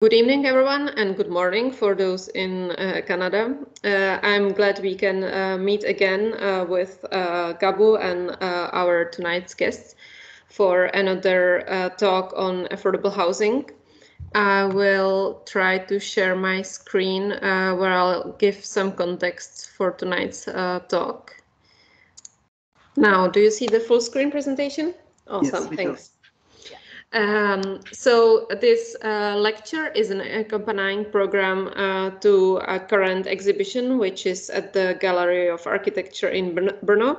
Good evening, everyone, and good morning for those in Canada. I'm glad we can meet again with Gabu and our tonight's guests for another talk on affordable housing. I will try to share my screen where I'll give some context for tonight's talk. Now, do you see the full screen presentation? Awesome, yes, thanks. So this lecture is an accompanying program to a current exhibition, which is at the Gallery of Architecture in Brno.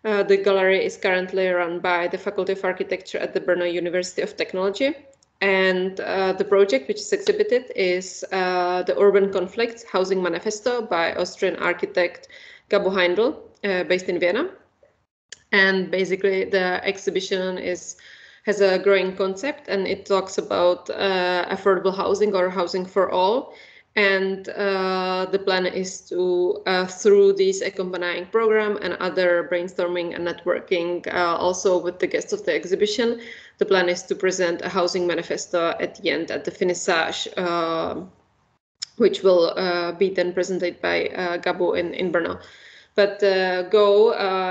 The gallery is currently run by the Faculty of Architecture at the Brno University of Technology. And the project which is exhibited is the Urban Conflicts Housing Manifesto by Austrian architect Gabu Heindl, based in Vienna. And basically the exhibition has a growing concept, and it talks about affordable housing or housing for all. And the plan is to, through this accompanying program and other brainstorming and networking, also with the guests of the exhibition, the plan is to present a housing manifesto at the end, at the finissage, which will be then presented by Gabu in Brno. But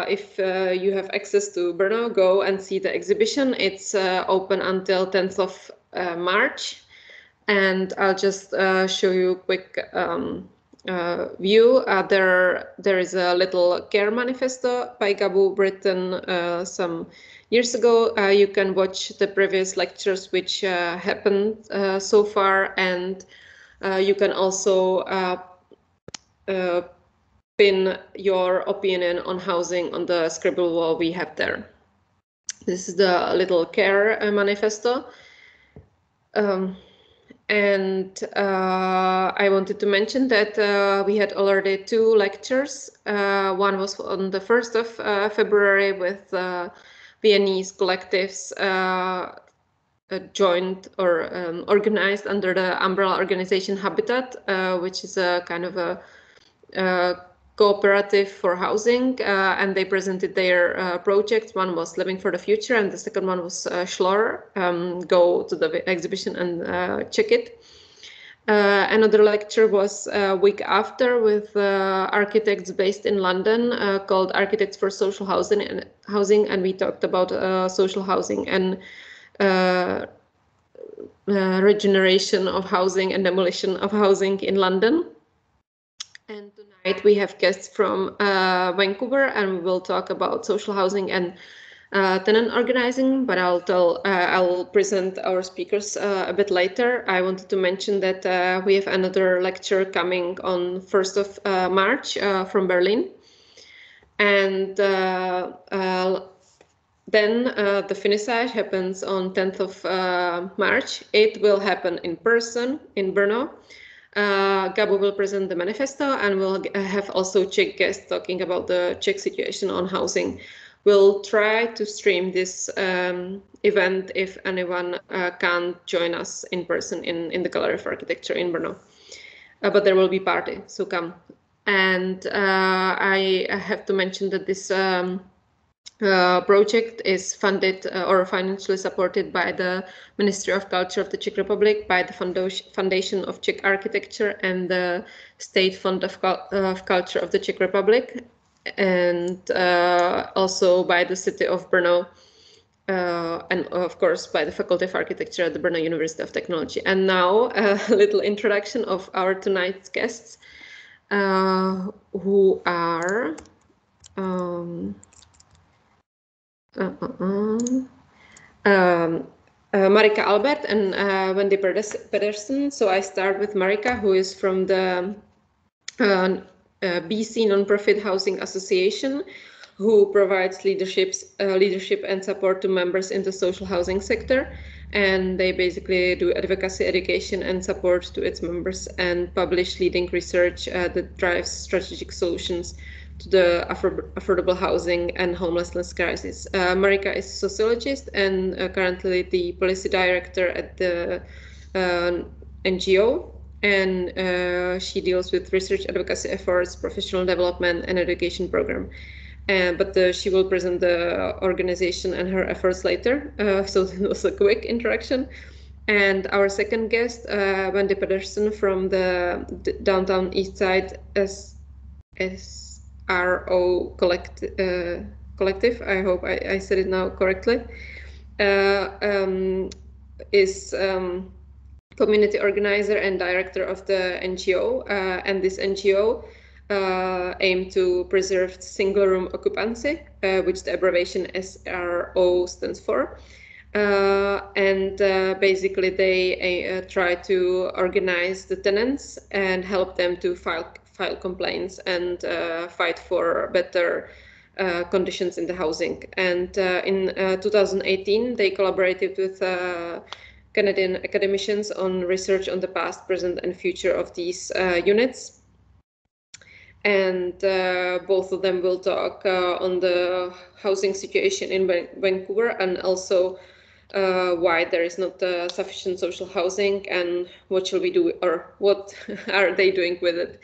if you have access to Brno, go and see the exhibition. It's open until 10th of March. And I'll just show you a quick view. There is a little care manifesto by Gabu written some years ago. You can watch the previous lectures which happened so far. And you can also pin your opinion on housing on the scribble wall we have there. This is the little care manifesto. I wanted to mention that we had already 2 lectures. One was on the 1st of February with Viennese collectives joined or organized under the umbrella organization Habitat, which is a kind of a cooperative for housing, and they presented their projects. One was Living for the Future, and the second one was Schlorer. Go to the exhibition and check it. Another lecture was a week after with architects based in London called Architects for Social Housing, and we talked about social housing and regeneration of housing and demolition of housing in London. And tonight we have guests from Vancouver, and we will talk about social housing and tenant organizing, but I'll present our speakers a bit later. I wanted to mention that we have another lecture coming on 1st of March from Berlin. And then the finissage happens on 10th of March. It will happen in person in Brno. Gabu will present the manifesto, and we'll have also Czech guests talking about the Czech situation on housing. We'll try to stream this event if anyone can't join us in person in the Gallery of Architecture in Brno. But there will be party, so come. And I have to mention that this project is funded or financially supported by the Ministry of Culture of the Czech Republic, by the Foundation of Czech Architecture, and the State Fund of Culture of the Czech Republic, and also by the city of Brno, and of course by the Faculty of Architecture at the Brno University of Technology. And now a little introduction of our tonight's guests, who are Marika Albert and Wendy Pedersen. So I start with Marika, who is from the BC Nonprofit Housing Association, who provides leadership and support to members in the social housing sector. And they basically do advocacy, education, and support to its members, and publish leading research that drives strategic solutions to the affordable housing and homelessness crisis. Marika is a sociologist and currently the policy director at the NGO, and she deals with research, advocacy efforts, professional development, and education program. But she will present the organization and her efforts later. So it was a quick introduction. And our second guest, Wendy Pedersen from the Downtown Eastside SRO Collective. I hope I said it now correctly. Is community organizer and director of the NGO, and this NGO aim to preserve single room occupancy, which the abbreviation SRO stands for. And basically they try to organize the tenants and help them to file complaints and fight for better conditions in the housing. And in 2018, they collaborated with Canadian academicians on research on the past, present, and future of these units. And both of them will talk on the housing situation in Vancouver, and also why there is not sufficient social housing, and what shall we do, or what are they doing with it.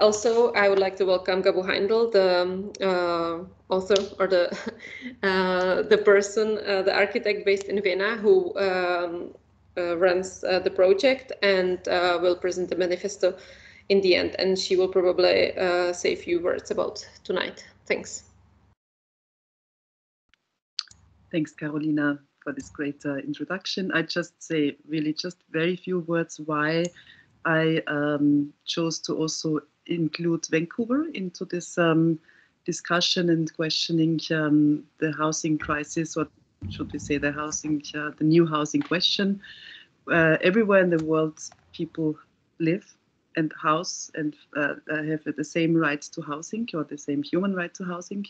Also, I would like to welcome Gabu Heindl, the author, or the person, the architect based in Vienna, who runs the project and will present the manifesto in the end. And she will probably say a few words about tonight. Thanks. Thanks, Carolina, for this great introduction. I just say really just very few words why I chose to also include Vancouver into this discussion and questioning the housing crisis, or should we say the new housing question. Everywhere in the world, people live and house and have the same right to housing, or the same human right to housing.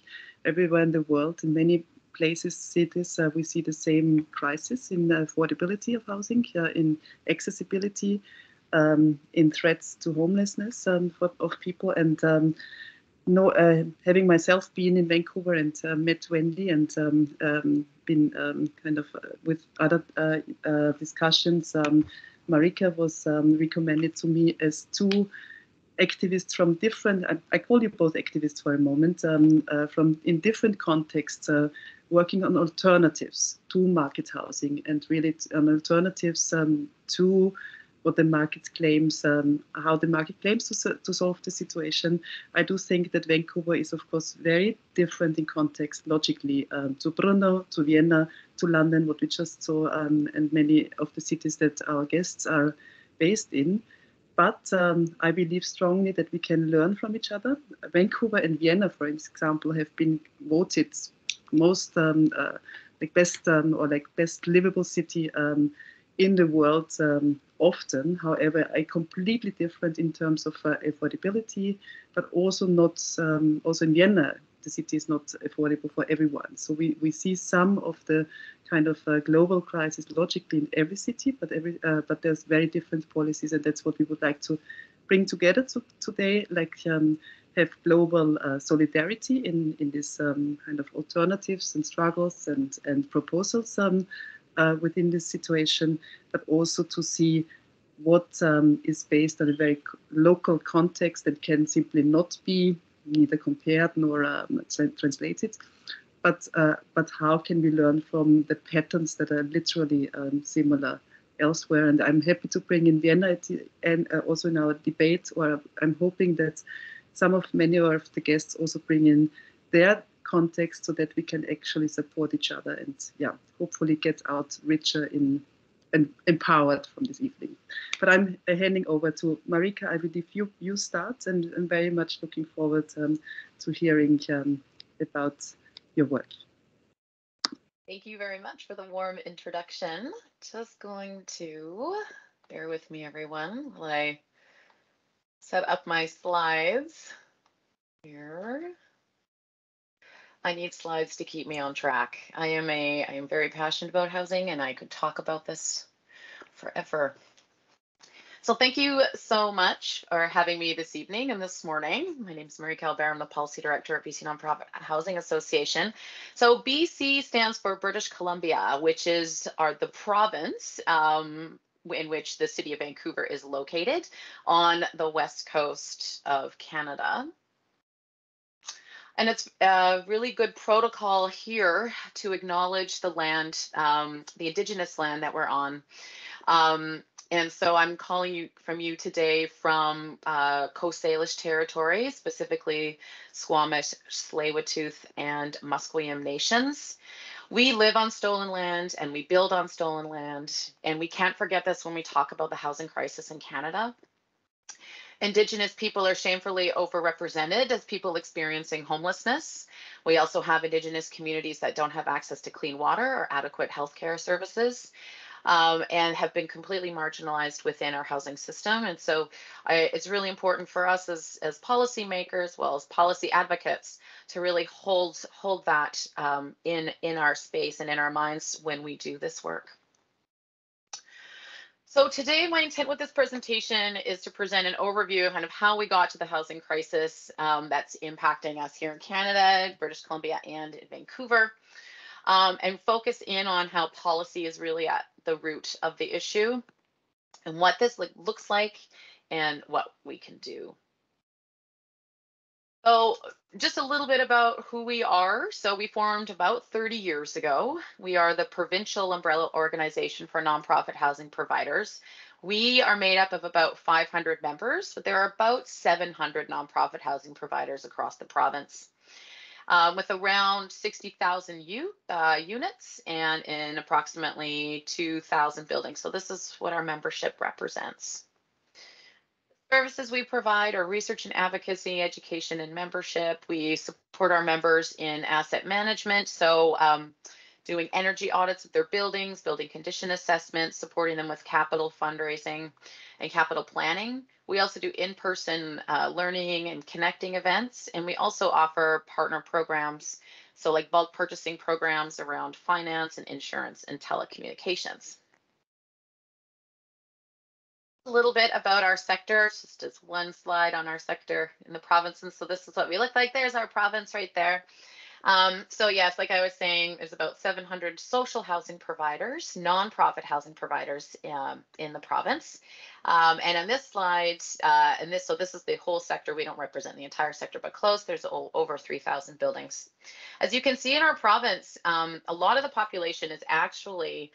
Everywhere in the world, in many places, cities, we see the same crisis in affordability of housing, in accessibility, in threats to homelessness of people. And having myself been in Vancouver and met Wendy and been kind of with other discussions, Marika was recommended to me as two activists from different, I call you both activists for a moment, from in different contexts, working on alternatives to market housing, and really on alternatives to what the market claims, how the market claims to solve the situation. I do think that Vancouver is, of course, very different in context, logically, to Brno, to Vienna, to London, what we just saw, and many of the cities that our guests are based in. But I believe strongly that we can learn from each other. Vancouver and Vienna, for example, have been voted most best livable city in the world often. However, completely different in terms of affordability, but also not. Also in Vienna, the city is not affordable for everyone. So we see some of the kind of global crisis logically in every city, but there's very different policies, and that's what we would like to bring together today, like have global solidarity in this kind of alternatives and struggles and proposals within this situation, but also to see what is based on a very local context that can simply not be neither compared nor translated, but how can we learn from the patterns that are literally similar elsewhere. And I'm happy to bring in Vienna and also in our debate, or I'm hoping that many of the guests also bring in their context, so that we can actually support each other and hopefully get out richer and empowered from this evening. But I'm handing over to Marika. I believe you start, and I'm very much looking forward to hearing about your work. Thank you very much for the warm introduction. Just going to bear with me, everyone, while I set up my slides here. I need slides to keep me on track. I am very passionate about housing, and I could talk about this forever. So thank you so much for having me this evening and this morning. My name is Marika Albert. I'm the Policy Director at BC Nonprofit Housing Association. So BC stands for British Columbia, which is the province in which the city of Vancouver is located on the west coast of Canada. And it's a really good protocol here to acknowledge the land, the Indigenous land that we're on. And so I'm calling you today from Coast Salish territory, specifically Squamish, Tsleil-Waututh, and Musqueam nations. We live on stolen land and we build on stolen land. And we can't forget this when we talk about the housing crisis in Canada. Indigenous people are shamefully overrepresented as people experiencing homelessness. We also have Indigenous communities that don't have access to clean water or adequate healthcare services. And have been completely marginalized within our housing system. And so it's really important for us as policymakers, as well as policy advocates, to really hold that in our space and in our minds when we do this work. So today, my intent with this presentation is to present an overview of kind of how we got to the housing crisis that's impacting us here in Canada, British Columbia, and in Vancouver. And focus in on how policy is really at the root of the issue and what this looks like and what we can do. So just a little bit about who we are. So we formed about 30 years ago. We are the provincial umbrella organization for nonprofit housing providers. We are made up of about 500 members, but there are about 700 nonprofit housing providers across the province. With around 60,000 units and in approximately 2,000 buildings. So this is what our membership represents. Services we provide are research and advocacy, education and membership. We support our members in asset management. So doing energy audits of their buildings, building condition assessments, supporting them with capital fundraising and capital planning. We also do in-person learning and connecting events, and we also offer partner programs, so like bulk purchasing programs around finance and insurance and telecommunications. A little bit about our sector, just as one slide on our sector in the province. And so this is what we look like. There's our province right there. So yes, like I was saying, there's about 700 social housing providers, nonprofit housing providers in the province. And on this slide, so this is the whole sector. We don't represent the entire sector, but close. There's over 3,000 buildings. As you can see in our province, a lot of the population is actually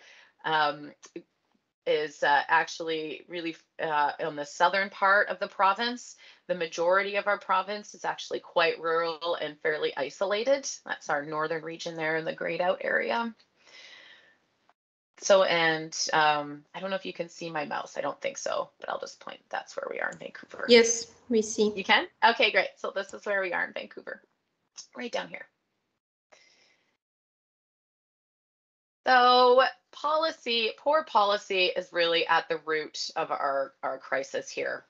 really on the southern part of the province. The majority of our province is actually quite rural and fairly isolated. That's our northern region there in the grayed out area. So, and I don't know if you can see my mouse. I don't think so, but I'll just point. That's where we are in Vancouver. Yes, we see. You can? Okay, great. So this is where we are in Vancouver, right down here. So poor policy is really at the root of our crisis here.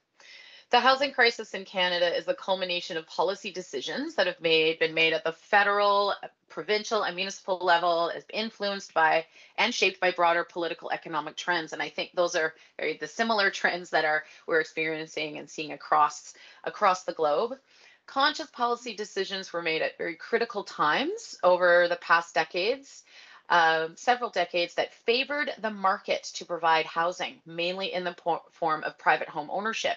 The housing crisis in Canada is the culmination of policy decisions that have been made at the federal, provincial, and municipal level, is influenced by and shaped by broader political economic trends. And I think those are the similar trends that we're experiencing and seeing across the globe. Conscious policy decisions were made at very critical times over the past decades. Several decades that favored the market to provide housing, mainly in the form of private home ownership.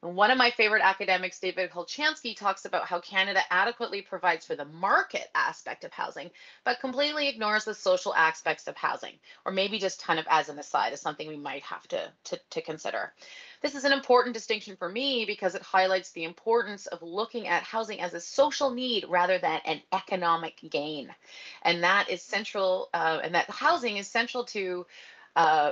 And one of my favorite academics, David Holchansky, talks about how Canada adequately provides for the market aspect of housing, but completely ignores the social aspects of housing, or maybe just kind of as an aside, as something we might have to consider. This is an important distinction for me because it highlights the importance of looking at housing as a social need rather than an economic gain. And that is central, and that housing is central to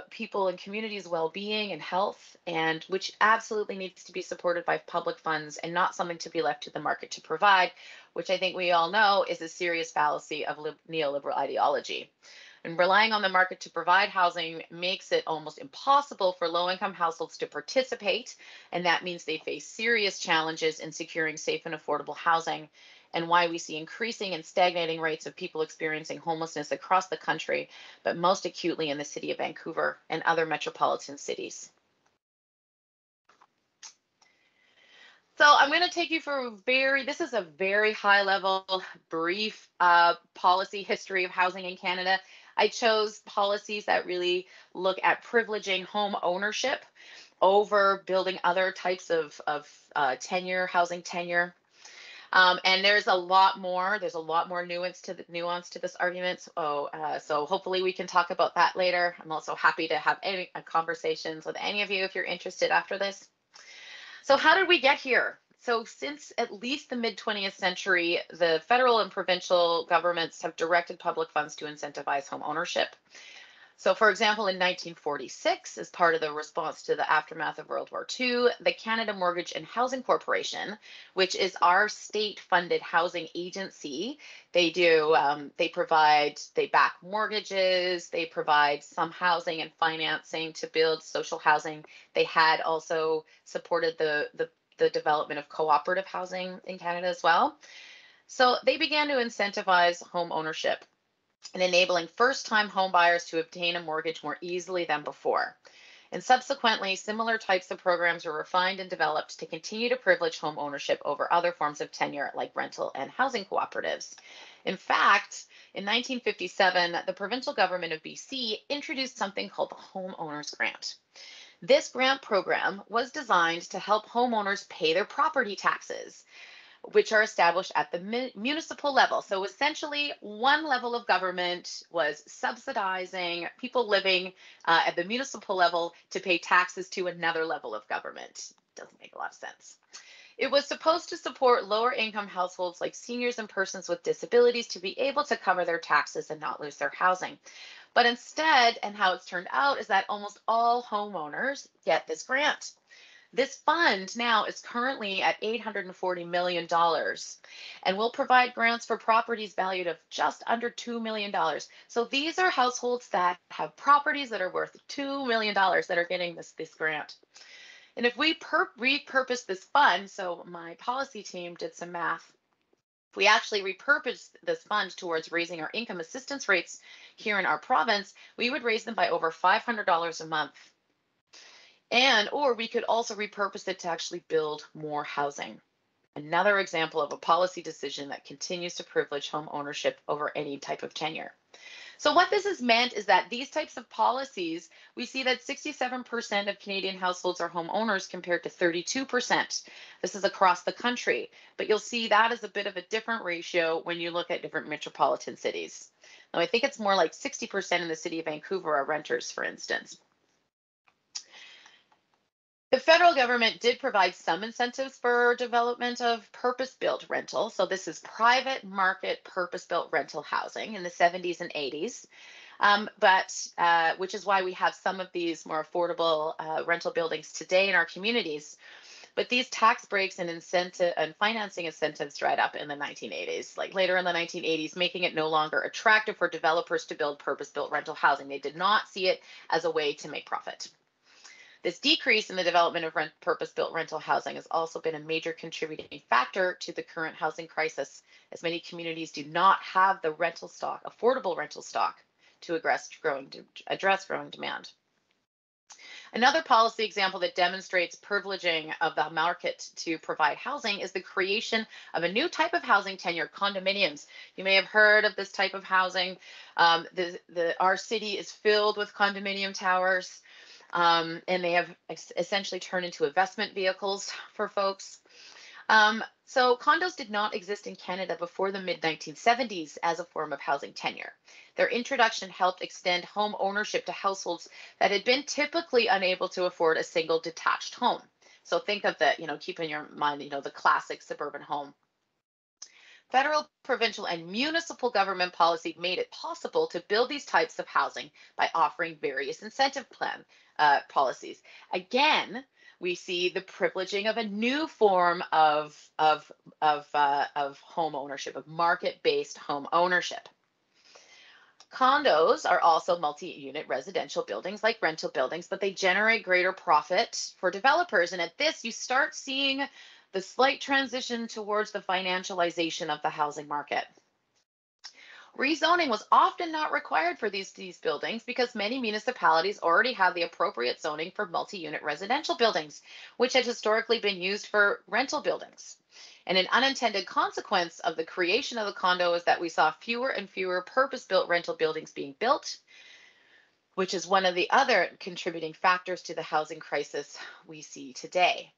people and communities' well-being and health, and which absolutely needs to be supported by public funds and not something to be left to the market to provide, which I think we all know is a serious fallacy of neoliberal ideology. And relying on the market to provide housing makes it almost impossible for low-income households to participate, and that means they face serious challenges in securing safe and affordable housing, and why we see increasing and stagnating rates of people experiencing homelessness across the country, but most acutely in the city of Vancouver and other metropolitan cities. So I'm going to take you for this is a very high level, brief policy history of housing in Canada. I chose policies that really look at privileging home ownership over building other types of housing tenure. And there's a lot more. There's a lot more nuance to this argument. So hopefully we can talk about that later. I'm also happy to have any conversations with any of you if you're interested after this. So how did we get here? So since at least the mid-20th century, the federal and provincial governments have directed public funds to incentivize home ownership. So for example, in 1946, as part of the response to the aftermath of World War II, the Canada Mortgage and Housing Corporation, which is our state-funded housing agency, they back mortgages, they provide some housing and financing to build social housing. They had also supported the development of cooperative housing in Canada as well. So they began to incentivize home ownership and enabling first-time home buyers to obtain a mortgage more easily than before. And subsequently, similar types of programs were refined and developed to continue to privilege home ownership over other forms of tenure like rental and housing cooperatives. In fact, in 1957, the provincial government of BC introduced something called the Homeowners Grant. This grant program was designed to help homeowners pay their property taxes, which are established at the municipal level. So essentially, one level of government was subsidizing people living at the municipal level to pay taxes to another level of government. Doesn't make a lot of sense. It was supposed to support lower income households like seniors and persons with disabilities to be able to cover their taxes and not lose their housing. But instead, and how it's turned out, is that almost all homeowners get this grant. This fund now is currently at $840 million and will provide grants for properties valued of just under $2 million. So these are households that have properties that are worth $2 million that are getting this grant. And if we repurpose this fund, so my policy team did some math, if we actually repurpose this fund towards raising our income assistance rates here in our province, we would raise them by over $500 a month. Or we could also repurpose it to actually build more housing. Another example of a policy decision that continues to privilege home ownership over any type of tenure. So what this has meant is that these types of policies, we see that 67% of Canadian households are homeowners compared to 32%. This is across the country, but you'll see that is a bit of a different ratio when you look at different metropolitan cities. Now, I think it's more like 60% in the city of Vancouver are renters, for instance. The federal government did provide some incentives for development of purpose-built rental. So this is private market purpose-built rental housing in the 70s and 80s, which is why we have some of these more affordable rental buildings today in our communities. But these tax breaks and financing incentives dried up in the 1980s, like later in the 1980s, making it no longer attractive for developers to build purpose-built rental housing. They did not see it as a way to make profit. This decrease in the development of purpose-built rental housing has also been a major contributing factor to the current housing crisis, as many communities do not have the rental stock, affordable rental stock, to address growing demand. Another policy example that demonstrates privileging of the market to provide housing is the creation of a new type of housing tenure, condominiums. You may have heard of this type of housing. Our city is filled with condominium towers. And they have essentially turned into investment vehicles for folks. So condos did not exist in Canada before the mid-1970s as a form of housing tenure. Their introduction helped extend home ownership to households that had been typically unable to afford a single detached home. So think of keep in your mind, the classic suburban home. Federal, provincial, and municipal government policy made it possible to build these types of housing by offering various incentive plan policies. Again, we see the privileging of a new form of home ownership, of market-based home ownership. Condos are also multi-unit residential buildings like rental buildings, but they generate greater profit for developers. And at this, you start seeing the slight transition towards the financialization of the housing market. Rezoning was often not required for these buildings because many municipalities already had the appropriate zoning for multi-unit residential buildings, which had historically been used for rental buildings. And an unintended consequence of the creation of the condo is that we saw fewer and fewer purpose-built rental buildings being built, which is one of the other contributing factors to the housing crisis we see today.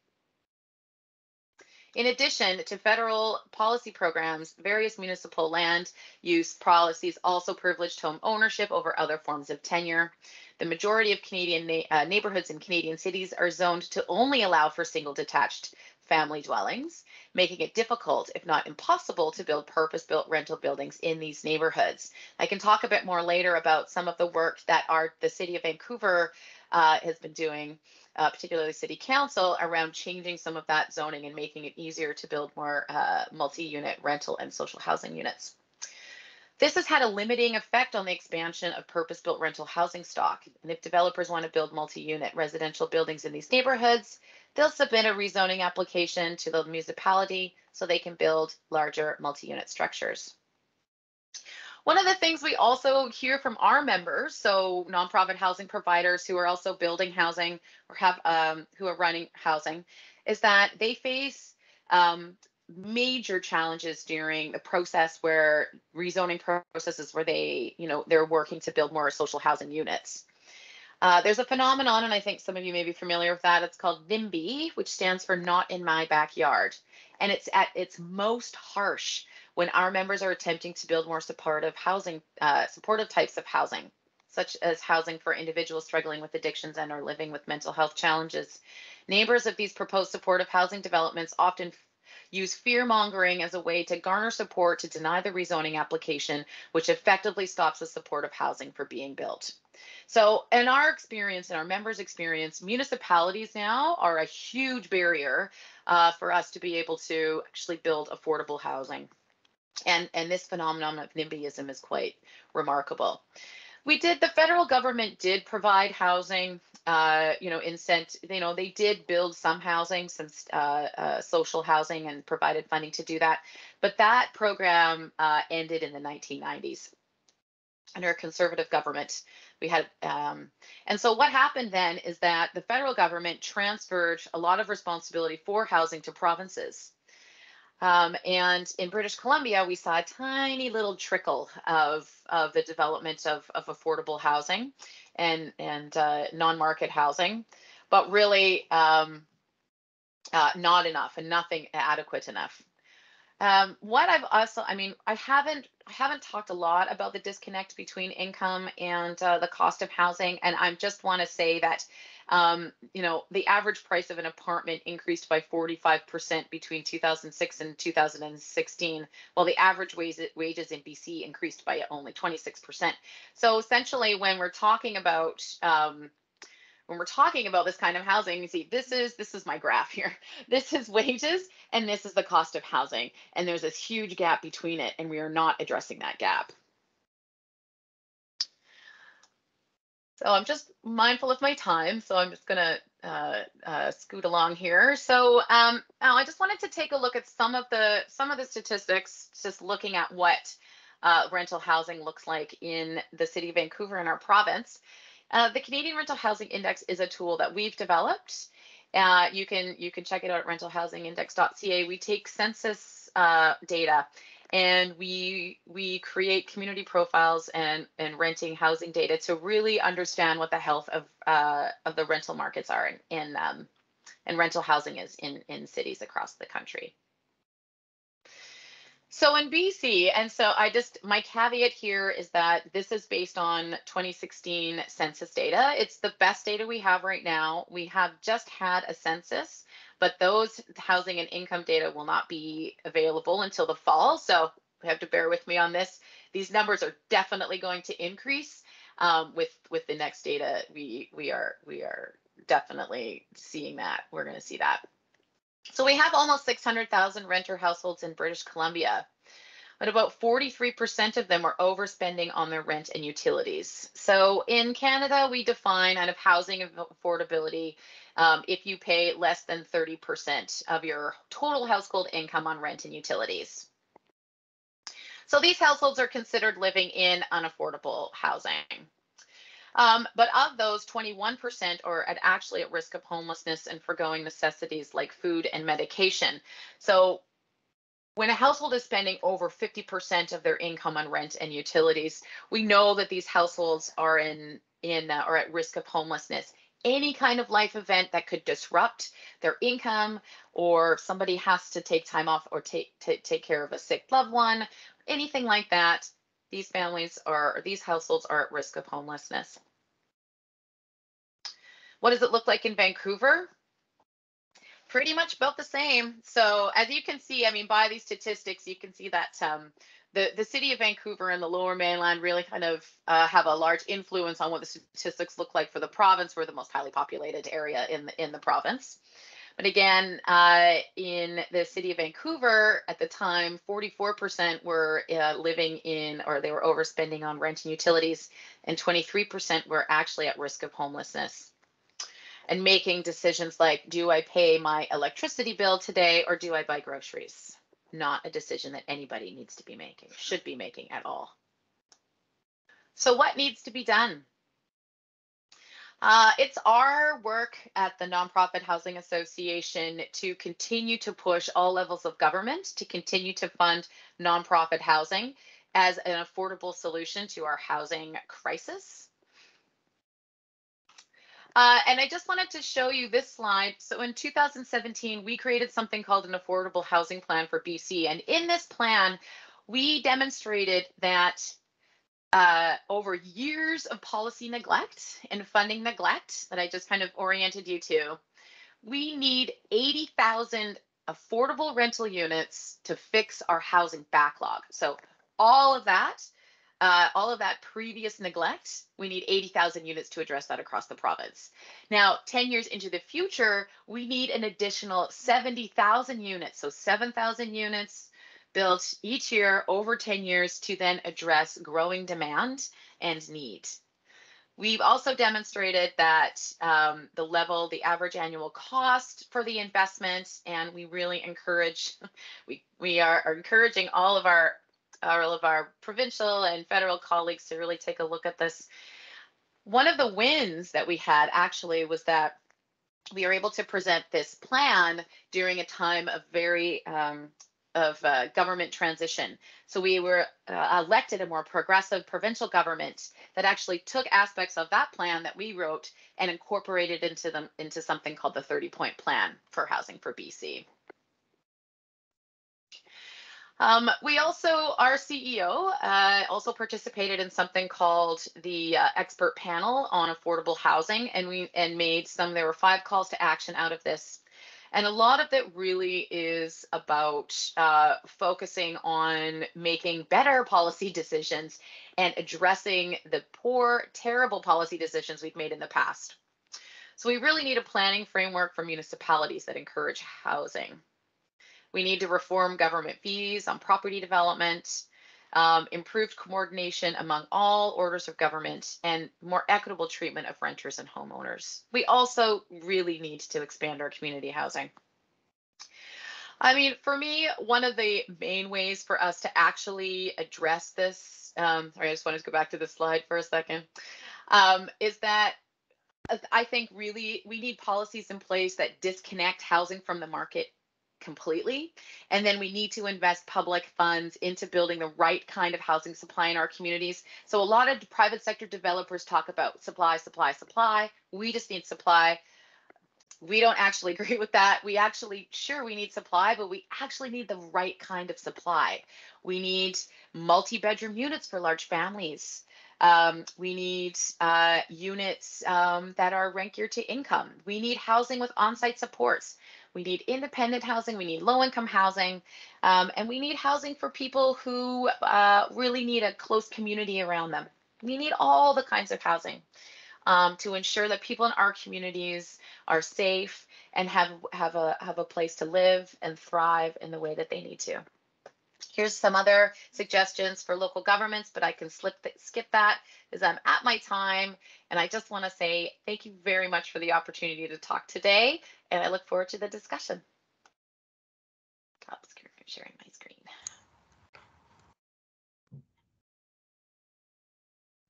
In addition to federal policy programs, various municipal land use policies also privileged home ownership over other forms of tenure. The majority of Canadian neighborhoods in Canadian cities are zoned to only allow for single detached family dwellings, making it difficult, if not impossible, to build purpose-built rental buildings in these neighborhoods. I can talk a bit more later about some of the work that the City of Vancouver has been doing, particularly City Council, around changing some of that zoning and making it easier to build more multi-unit rental and social housing units. This has had a limiting effect on the expansion of purpose-built rental housing stock. And if developers want to build multi-unit residential buildings in these neighborhoods, they'll submit a rezoning application to the municipality so they can build larger multi-unit structures. One of the things we also hear from our members, so nonprofit housing providers who are also building housing or have who are running housing, is that they face major challenges during the process where rezoning processes where they're working to build more social housing units. There's a phenomenon, and I think some of you may be familiar with that. It's called NIMBY, which stands for Not in My Backyard. And it's at its most harsh when our members are attempting to build more supportive housing, supportive types of housing, such as housing for individuals struggling with addictions and or living with mental health challenges. Neighbors of these proposed supportive housing developments often use fear-mongering as a way to garner support to deny the rezoning application, which effectively stops the supportive housing from being built. So in our experience, in our members' experience, municipalities now are a huge barrier for us to be able to actually build affordable housing. And this phenomenon of NIMBYism is quite remarkable. The federal government did provide housing, they did build some housing, some social housing, and provided funding to do that. But that program ended in the 1990s under a conservative government. We had, and so what happened then is that the federal government transferred a lot of responsibility for housing to provinces. And in British Columbia, we saw a tiny little trickle of the development of affordable housing and non-market housing, but really not enough and nothing adequate enough. What I've also, I haven't talked a lot about the disconnect between income and the cost of housing, and I just want to say that the average price of an apartment increased by 45% between 2006 and 2016, while the average wages in BC increased by only 26%. So essentially, when we're talking about this kind of housing, you see, this is my graph here. This is wages, and this is the cost of housing, and there's this huge gap between it, and we are not addressing that gap. So I'm just mindful of my time, so I'm just going to scoot along here. So I just wanted to take a look at some of the statistics, just looking at what rental housing looks like in the city of Vancouver in our province. The Canadian Rental Housing Index is a tool that we've developed. You can check it out at rentalhousingindex.ca. We take census data, and we create community profiles and renting housing data to really understand what the health of the rental markets are and rental housing is in cities across the country. So in BC, and so my caveat here is that this is based on 2016 census data. It's the best data we have right now. We have just had a census, but those housing and income data will not be available until the fall. So you have to bear with me on this. These numbers are definitely going to increase with the next data. We are definitely seeing that. We're going to see that. So we have almost 600,000 renter households in British Columbia, but about 43% of them are overspending on their rent and utilities. So in Canada, we define kind of housing affordability if you pay less than 30% of your total household income on rent and utilities. So these households are considered living in unaffordable housing. But of those, 21% are actually at risk of homelessness and foregoing necessities like food and medication. So when a household is spending over 50% of their income on rent and utilities, we know that these households are at risk of homelessness any kind of life event that could disrupt their income, or somebody has to take time off or take care of a sick loved one, anything like that, these households are at risk of homelessness. What does it look like in Vancouver? Pretty much about the same. So as you can see, I mean, by these statistics, you can see that the city of Vancouver and the Lower Mainland really kind of have a large influence on what the statistics look like for the province. We're the most highly populated area in the province. But again, in the city of Vancouver at the time, 44% were living in, or they were overspending on rent and utilities, and 23% were actually at risk of homelessness. And making decisions like, do I pay my electricity bill today or do I buy groceries? Not a decision that anybody needs to be making, should be making at all. So what needs to be done? It's our work at the Nonprofit Housing Association to continue to push all levels of government to continue to fund nonprofit housing as an affordable solution to our housing crisis. And I just wanted to show you this slide. So in 2017, we created something called an affordable housing plan for BC. And in this plan, we demonstrated that over years of policy neglect and funding neglect that I just kind of oriented you to, we need 80,000 affordable rental units to fix our housing backlog. So all of that previous neglect, we need 80,000 units to address that across the province. Now, 10 years into the future, we need an additional 70,000 units, so 7,000 units built each year over 10 years to then address growing demand and need. We've also demonstrated that the average annual cost for the investment, and we really encourage, we are encouraging all of our provincial and federal colleagues to really take a look at this. One of the wins that we had actually was that we were able to present this plan during a time of government transition. So we were elected a more progressive provincial government that actually took aspects of that plan that we wrote and incorporated into something called the 30-point plan for housing for BC. Our CEO also participated in something called the expert panel on affordable housing, and there were 5 calls to action out of this. And a lot of it really is about focusing on making better policy decisions and addressing the poor, terrible policy decisions we've made in the past. So we really need a planning framework for municipalities that encourage housing. We need to reform government fees on property development, improved coordination among all orders of government, and more equitable treatment of renters and homeowners. We also really need to expand our community housing. I mean, for me, one of the main ways for us to actually address this, sorry, I just wanted to go back to this slide for a second, is that I think really we need policies in place that disconnect housing from the market completely. And then we need to invest public funds into building the right kind of housing supply in our communities. So a lot of private sector developers talk about supply, supply, supply. We just need supply. We don't actually agree with that. We need supply, but we actually need the right kind of supply. We need multi-bedroom units for large families. We need units that are rent geared to income. We need housing with on-site supports. We need independent housing, we need low-income housing, and we need housing for people who really need a close community around them. We need all the kinds of housing to ensure that people in our communities are safe and have a place to live and thrive in the way that they need to. Here's some other suggestions for local governments, but I can skip that as I'm at my time. And I just want to say thank you very much for the opportunity to talk today, and I look forward to the discussion. Stop sharing my screen.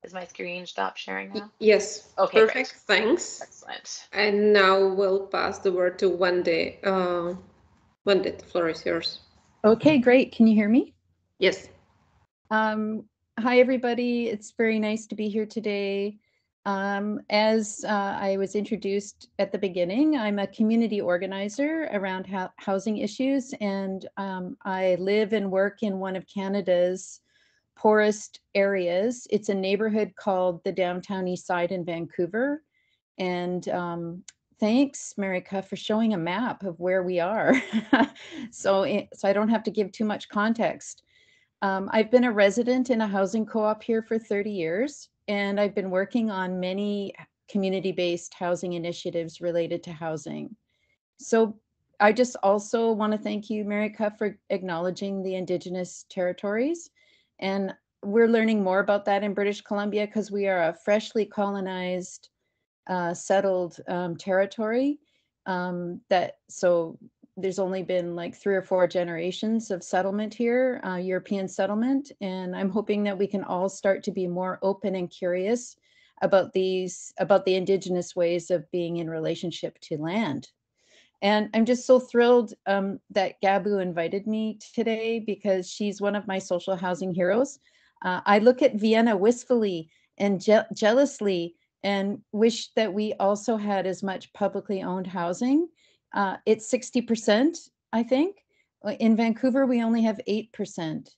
Is my screen stop sharing now? Yes. Okay, perfect. Great. Thanks. Excellent. And now we'll pass the word to Wendy. Wendy, the floor is yours. Okay, great. Can you hear me? Yes. Hi, everybody. It's very nice to be here today. As I was introduced at the beginning, I'm a community organizer around housing issues, and I live and work in one of Canada's poorest areas. It's a neighborhood called the Downtown Eastside in Vancouver. And thanks, Marika, for showing a map of where we are. so I don't have to give too much context. I've been a resident in a housing co-op here for 30 years, and I've been working on many community-based housing initiatives related to housing. So I just also want to thank you, Marika, for acknowledging the Indigenous territories. And we're learning more about that in British Columbia because we are a freshly colonized, settled territory. So there's only been like 3 or 4 generations of settlement here, European settlement. And I'm hoping that we can all start to be more open and curious about the Indigenous ways of being in relationship to land. And I'm just so thrilled that Gabu invited me today because she's one of my social housing heroes. I look at Vienna wistfully and jealously and wish that we also had as much publicly owned housing. It's 60%, I think. In Vancouver, we only have 8%.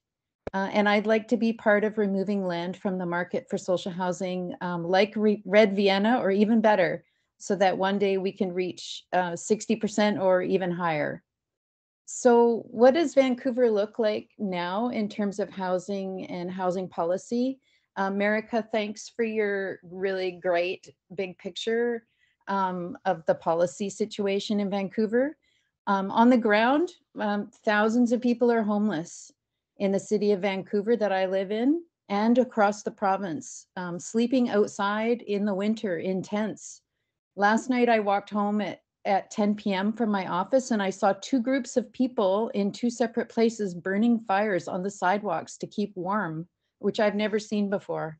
And I'd like to be part of removing land from the market for social housing, like Red Vienna, or even better, so that one day we can reach 60% or even higher. So what does Vancouver look like now in terms of housing and housing policy? Marika, thanks for your really great big picture of the policy situation in Vancouver. On the ground, thousands of people are homeless in the city of Vancouver that I live in and across the province, sleeping outside in the winter in tents. Last night I walked home at 10 p.m. from my office and I saw 2 groups of people in 2 separate places burning fires on the sidewalks to keep warm, which I've never seen before.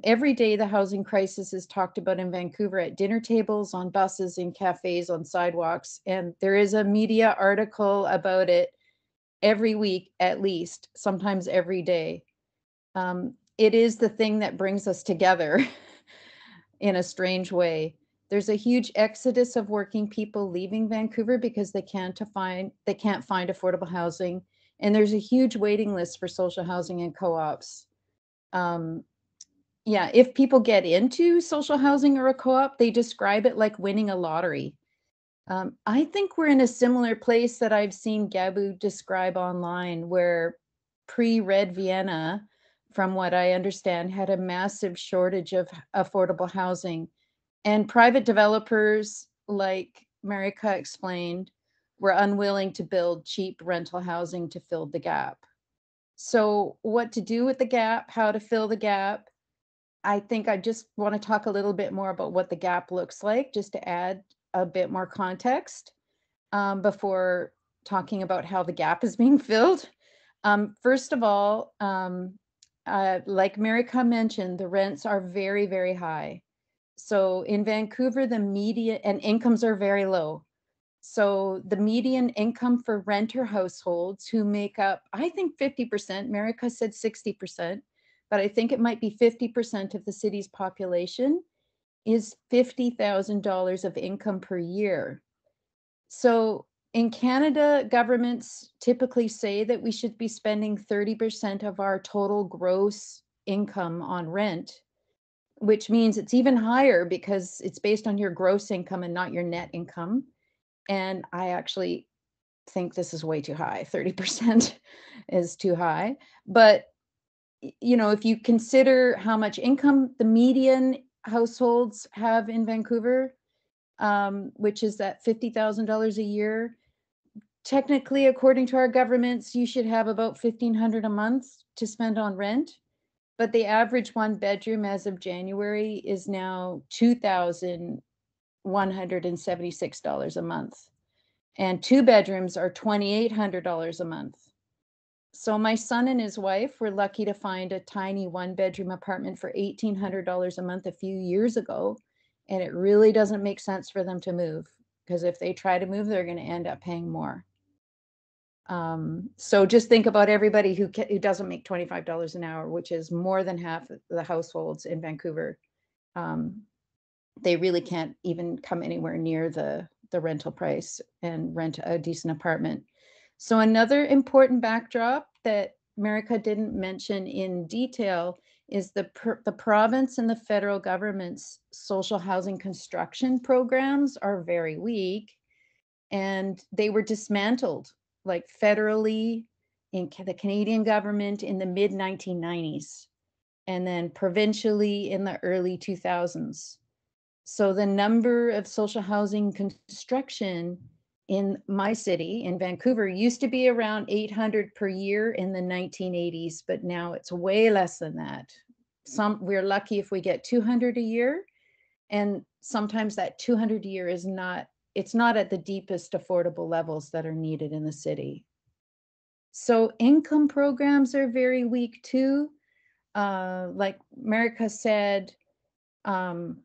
Every day the housing crisis is talked about in Vancouver at dinner tables, on buses, in cafes, on sidewalks, and there is a media article about it every week at least, sometimes every day. It is the thing that brings us together in a strange way. There's a huge exodus of working people leaving Vancouver because they can't find affordable housing, and there's a huge waiting list for social housing and co-ops. Yeah, if people get into social housing or a co-op, they describe it like winning a lottery. I think we're in a similar place that I've seen Gabu describe online, where pre-Red Vienna, from what I understand, had a massive shortage of affordable housing. And private developers, like Marika explained, were unwilling to build cheap rental housing to fill the gap. So what to do with the gap, how to fill the gap? I think I just want to talk a little bit more about what the gap looks like, just to add a bit more context before talking about how the gap is being filled. First of all, like Marika mentioned, the rents are very, very high. So in Vancouver, the median and incomes are very low. So the median income for renter households who make up, I think 50%, Marika said 60%, but I think it might be 50% of the city's population, is $50,000 of income per year. So in Canada, governments typically say that we should be spending 30% of our total gross income on rent, which means it's even higher because it's based on your gross income and not your net income. And I actually think this is way too high. 30% is too high. But, you know, if you consider how much income the median households have in Vancouver, which is that $50,000 a year, technically, according to our governments, you should have about $1,500 a month to spend on rent. But the average 1 bedroom as of January is now $2,176 a month. And 2 bedrooms are $2,800 a month. So my son and his wife were lucky to find a tiny 1 bedroom apartment for $1,800 a month a few years ago. And it really doesn't make sense for them to move, because if they try to move, they're going to end up paying more. So just think about everybody who doesn't make $25 an hour, which is more than half of the households in Vancouver. they really can't even come anywhere near the rental price and rent a decent apartment. So another important backdrop that Marika didn't mention in detail is the province and the federal government's social housing construction programs are very weak, and they were dismantled, like federally in the Canadian government in the mid 1990s, and then provincially in the early 2000s. So the number of social housing construction in my city, in Vancouver, used to be around 800 per year in the 1980s, but now it's way less than that. We're lucky if we get 200 a year, and sometimes that 200 a year is it's not at the deepest affordable levels that are needed in the city. So income programs are very weak too. Like Marika said,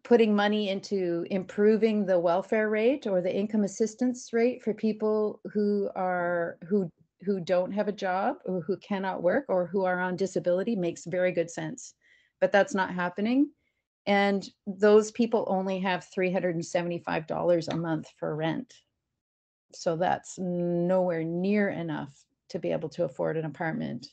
putting money into improving the welfare rate or the income assistance rate for people who don't have a job or who cannot work or who are on disability makes very good sense, but that's not happening. And those people only have $375 a month for rent. So that's nowhere near enough to be able to afford an apartment.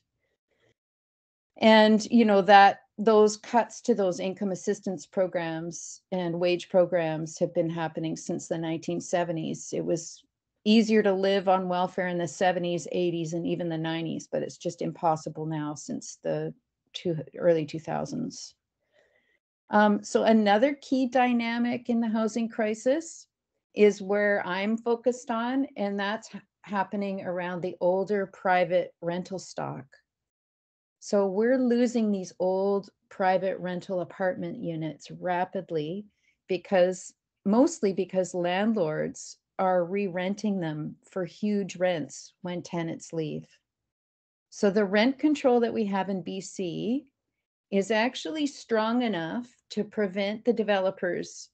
And that those cuts to those income assistance programs and wage programs have been happening since the 1970s. It was easier to live on welfare in the 70s, 80s, and even the 90s, but it's just impossible now since the early 2000s. So another key dynamic in the housing crisis is where I'm focused on, and that's happening around the older private rental stock. So we're losing these old private rental apartment units rapidly mostly because landlords are re-renting them for huge rents when tenants leave. So the rent control that we have in BC is actually strong enough to prevent the developers,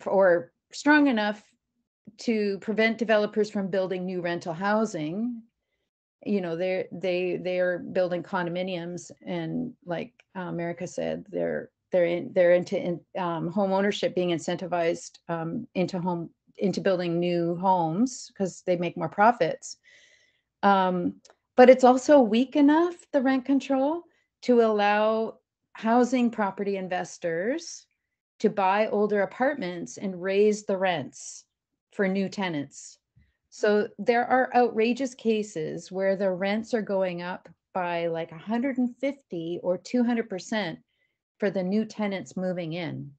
or strong enough to prevent developers from building new rental housing. They are building condominiums, and like Marika said, they're into home ownership, being incentivized into building new homes because they make more profits. But it's also weak enough, the rent control, to allow housing property investors to buy older apartments and raise the rents for new tenants. So there are outrageous cases where the rents are going up by like 150 or 200% for the new tenants moving in.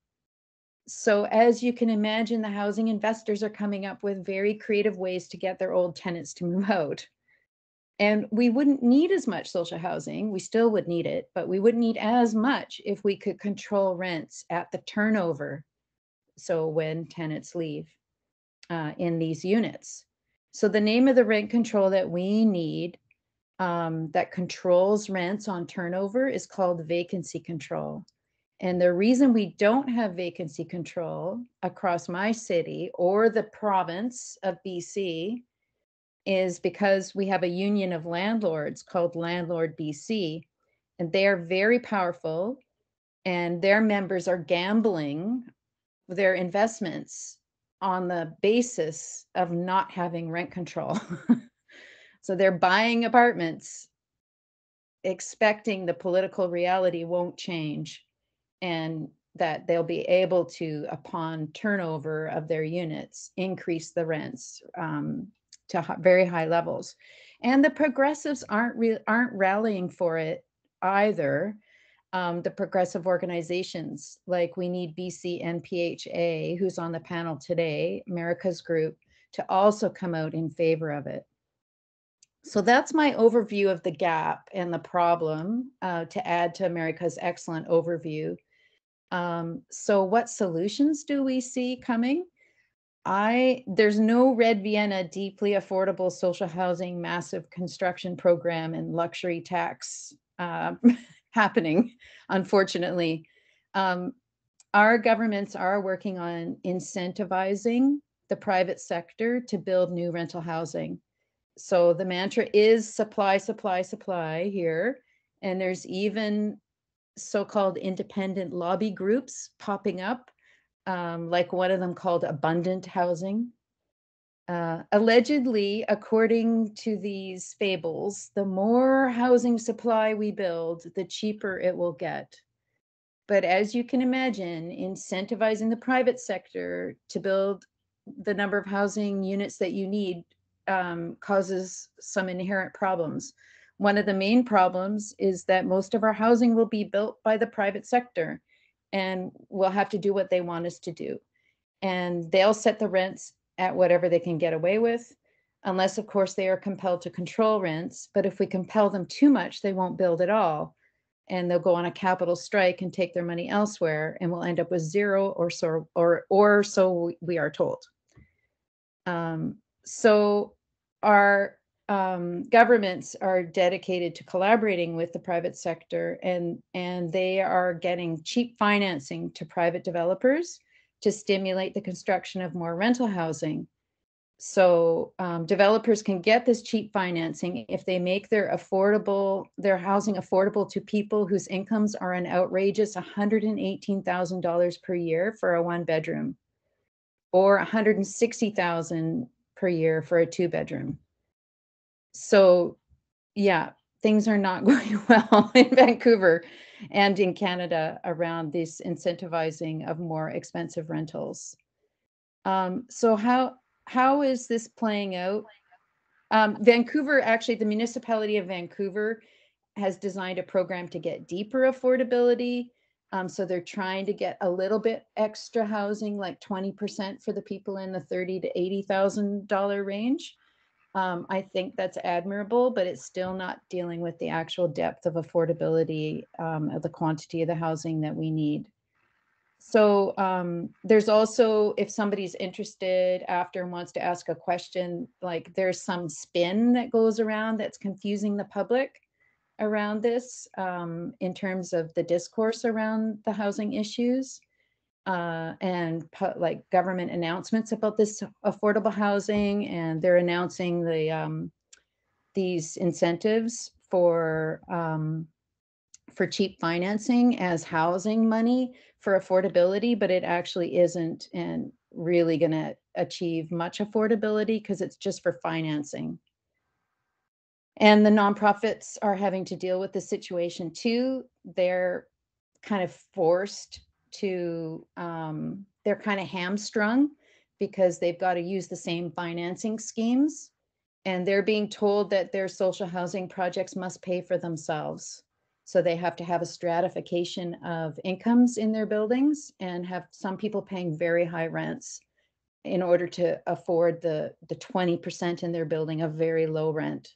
So as you can imagine, the housing investors are coming up with very creative ways to get their old tenants to move out. And we wouldn't need as much social housing. We still would need it, but we wouldn't need as much if we could control rents at the turnover. So when tenants leave in these units. So the name of the rent control that we need that controls rents on turnover is called vacancy control. And the reason we don't have vacancy control across my city or the province of BC is because we have a union of landlords called Landlord BC, and they are very powerful, and their members are gambling their investments on the basis of not having rent control. So they're buying apartments expecting the political reality won't change and that they'll be able to, upon turnover of their units, increase the rents to very high levels. And the progressives aren't rallying for it either. The progressive organizations, like we need BCNPHA, who's on the panel today, Marika's group, to also come out in favor of it. So that's my overview of the gap and the problem, to add to Marika's excellent overview. So what solutions do we see coming? There's no Red Vienna deeply affordable social housing massive construction program and luxury tax happening, unfortunately. Our governments are working on incentivizing the private sector to build new rental housing. So the mantra is supply, supply, supply here. And there's even so-called independent lobby groups popping up, like one of them called Abundant Housing. Allegedly, according to these fables, the more housing supply we build, the cheaper it will get. But as you can imagine, incentivizing the private sector to build the number of housing units that you need causes some inherent problems. One of the main problems is that most of our housing will be built by the private sector, and we'll have to do what they want us to do. And they'll set the rents at whatever they can get away with, unless, of course, they are compelled to control rents. But if we compel them too much, they won't build at all. And they'll go on a capital strike and take their money elsewhere, and we'll end up with zero, or so we are told. So our governments are dedicated to collaborating with the private sector, and they are getting cheap financing to private developers to stimulate the construction of more rental housing. So developers can get this cheap financing if they make their housing affordable to people whose incomes are an outrageous $118,000 per year for a 1-bedroom, or $160,000 per year for a 2-bedroom. So yeah, things are not going well in Vancouver and in Canada around this incentivizing of more expensive rentals. So how is this playing out? Vancouver, actually, the municipality of Vancouver has designed a program to get deeper affordability. So they're trying to get a little bit extra housing, like 20% for the people in the $30,000 to $80,000 range. I think that's admirable, but it's still not dealing with the actual depth of affordability of the quantity of the housing that we need. So there's also, if somebody's interested after and wants to ask a question, like there's some spin that goes around that's confusing the public around this in terms of the discourse around the housing issues and like government announcements about this affordable housing, and they're announcing the these incentives for cheap financing as housing money for affordability, but it actually isn't and really going to achieve much affordability because it's just for financing. And the nonprofits are having to deal with the situation too. They're kind of forced to, they're kind of hamstrung because they've got to use the same financing schemes, and they're being told that their social housing projects must pay for themselves. So they have to have a stratification of incomes in their buildings and have some people paying very high rents in order to afford the 20% in their building of very low rent.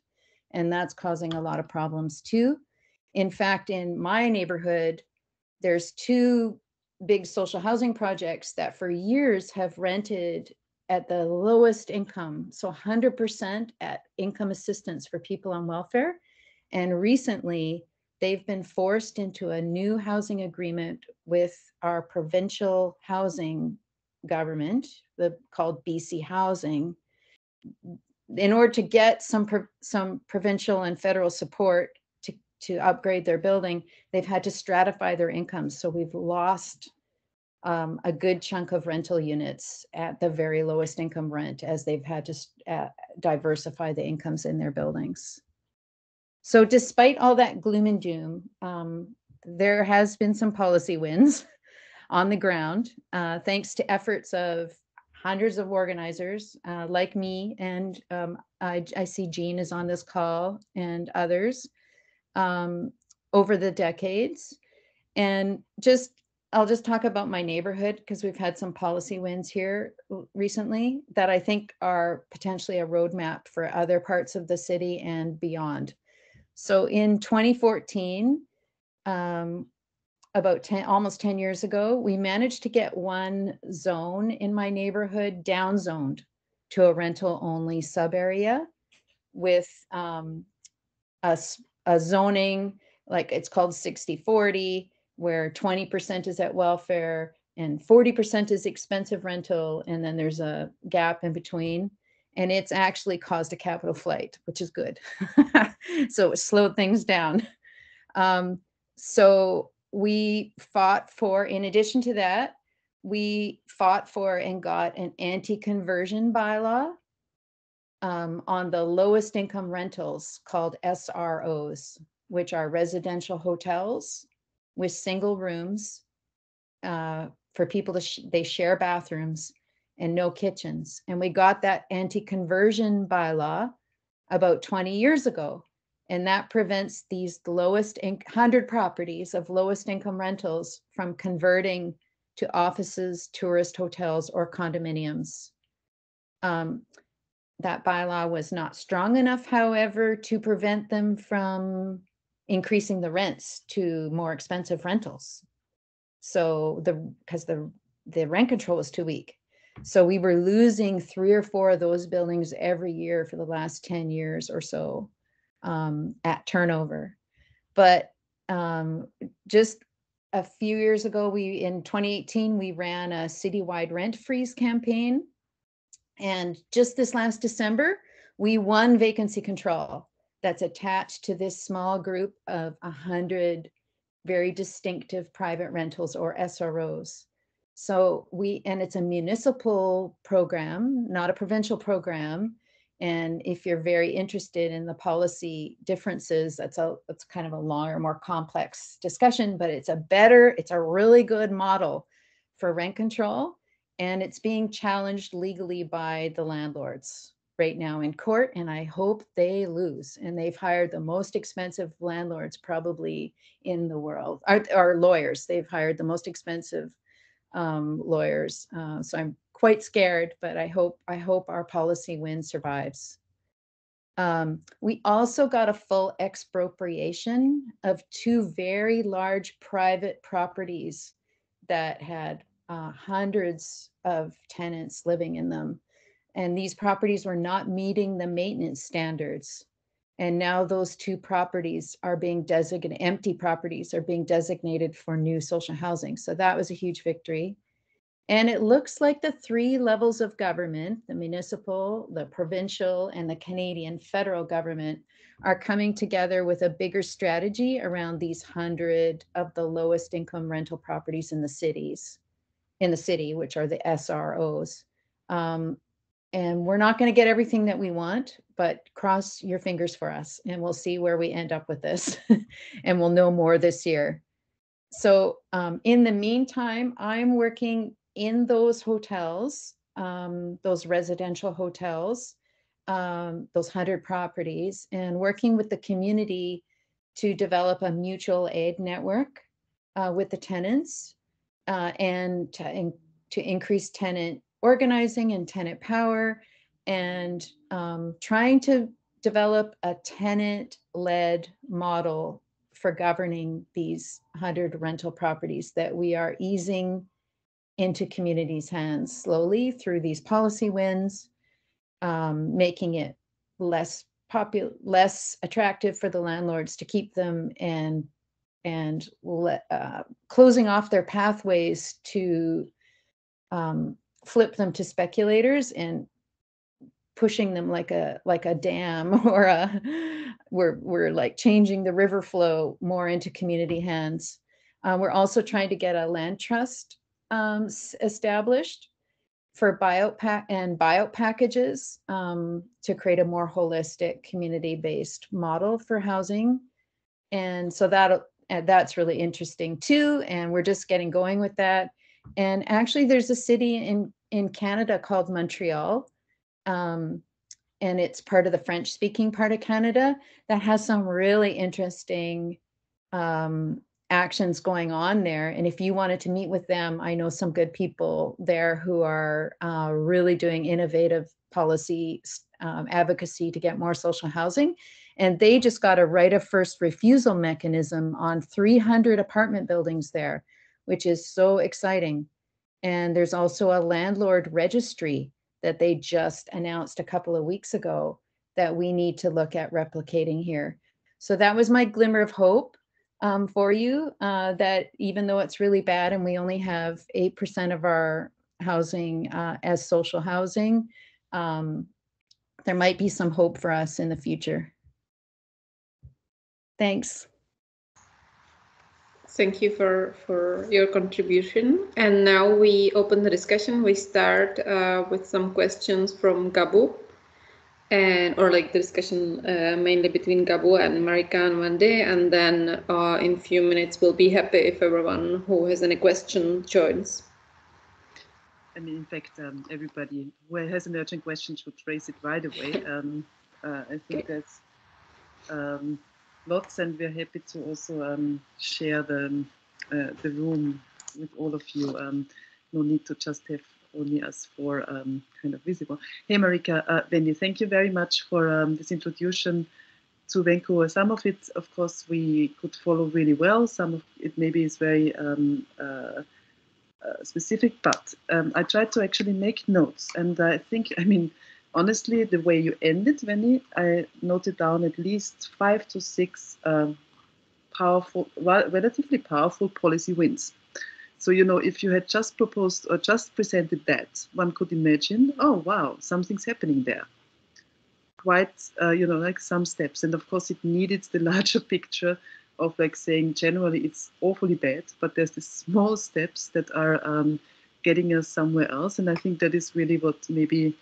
And that's causing a lot of problems too. In fact, in my neighborhood, there's 2 big social housing projects that for years have rented at the lowest income, so 100% at income assistance for people on welfare. And recently, they've been forced into a new housing agreement with our provincial housing government, called BC Housing. In order to get some provincial and federal support to upgrade their building, they've had to stratify their incomes. So we've lost a good chunk of rental units at the very lowest income rent as they've had to diversify the incomes in their buildings. So despite all that gloom and doom, there has been some policy wins on the ground, thanks to efforts of hundreds of organizers like me, and I see Jean is on this call, and others over the decades. And I'll just talk about my neighborhood because we've had some policy wins here recently that I think are potentially a roadmap for other parts of the city and beyond. So in 2014, almost 10 years ago, we managed to get one zone in my neighborhood downzoned to a rental only sub area with a zoning, like it's called 60-40, where 20% is at welfare and 40% is expensive rental, and then there's a gap in between. And it's actually caused a capital flight, which is good. So it slowed things down. So we fought for, in addition to that, we fought for and got an anti-conversion bylaw on the lowest income rentals called SROs, which are residential hotels with single rooms for people they share bathrooms and no kitchens. And we got that anti-conversion bylaw about 20 years ago. And that prevents these 100 properties of lowest income rentals from converting to offices, tourist hotels, or condominiums. That bylaw was not strong enough, however, to prevent them from increasing the rents to more expensive rentals. So because the rent control was too weak. So we were losing 3 or 4 of those buildings every year for the last 10 years or so at turnover. But just a few years ago, in 2018, we ran a citywide rent freeze campaign. And just this last December, we won Vacancy Control that's attached to this small group of 100 very distinctive private rentals, or SROs. So and it's a municipal program, not a provincial program. And if you're very interested in the policy differences, that's kind of a longer, more complex discussion, but it's a really good model for rent control. And it's being challenged legally by the landlords right now in court, and I hope they lose. And they've hired the most expensive landlords probably in the world, or lawyers. They've hired the most expensive lawyers. So I'm quite scared, but I hope our policy win survives. We also got a full expropriation of 2 very large private properties that had hundreds of tenants living in them. And these properties were not meeting the maintenance standards. And now those 2 properties are being designated, empty properties are being designated for new social housing. So that was a huge victory. And it looks like the 3 levels of government, the municipal, the provincial, and the Canadian federal government, are coming together with a bigger strategy around these 100 of the lowest income rental properties in the city, which are the SROs. And we're not going to get everything that we want, but cross your fingers for us, and we'll see where we end up with this. And we'll know more this year. So in the meantime, I'm working in those hotels, those residential hotels, those 100 properties, and working with the community to develop a mutual aid network with the tenants and to increase tenant organizing and tenant power, and trying to develop a tenant-led model for governing these 100 rental properties that we are easing into communities' hands slowly through these policy wins, making it less attractive for the landlords to keep them, and closing off their pathways to flip them to speculators and pushing them like a dam, or we're like changing the river flow more into community hands. We're also trying to get a land trust established for buyout packages to create a more holistic community-based model for housing. And so that's really interesting too. And we're just getting going with that. And actually there's a city in Canada called Montreal, and it's part of the French-speaking part of Canada that has some really interesting actions going on there. And if you wanted to meet with them, I know some good people there who are really doing innovative policy advocacy to get more social housing. And they just got a right of first refusal mechanism on 300 apartment buildings there, which is so exciting. And there's also a landlord registry that they just announced a couple of weeks ago that we need to look at replicating here. So that was my glimmer of hope for you, that even though it's really bad and we only have 8% of our housing as social housing, there might be some hope for us in the future. Thanks. Thank you for your contribution. And now we open the discussion. We start with some questions from Gabu, or like the discussion mainly between Gabu and Marika and Wendy. And then in a few minutes, we'll be happy if everyone who has any question joins. I mean, in fact, everybody who has an urgent question should raise it right away. I think that's lots, and we're happy to also share the room with all of you. No need to just have only us four kind of visible. Hey, Marika, Wendy, thank you very much for this introduction to Vancouver. Some of it, of course, we could follow really well. Some of it maybe is very specific, but I tried to actually make notes, and I think, I mean, honestly, the way you ended, Wendy, I noted down at least 5 to 6 powerful, relatively powerful policy wins. So, you know, if you had just proposed or just presented that, one could imagine, oh, wow, something's happening there. Quite, you know, like some steps. And of course, it needed the larger picture of like saying generally it's awfully bad, but there's these small steps that are getting us somewhere else. And I think that is really what maybe,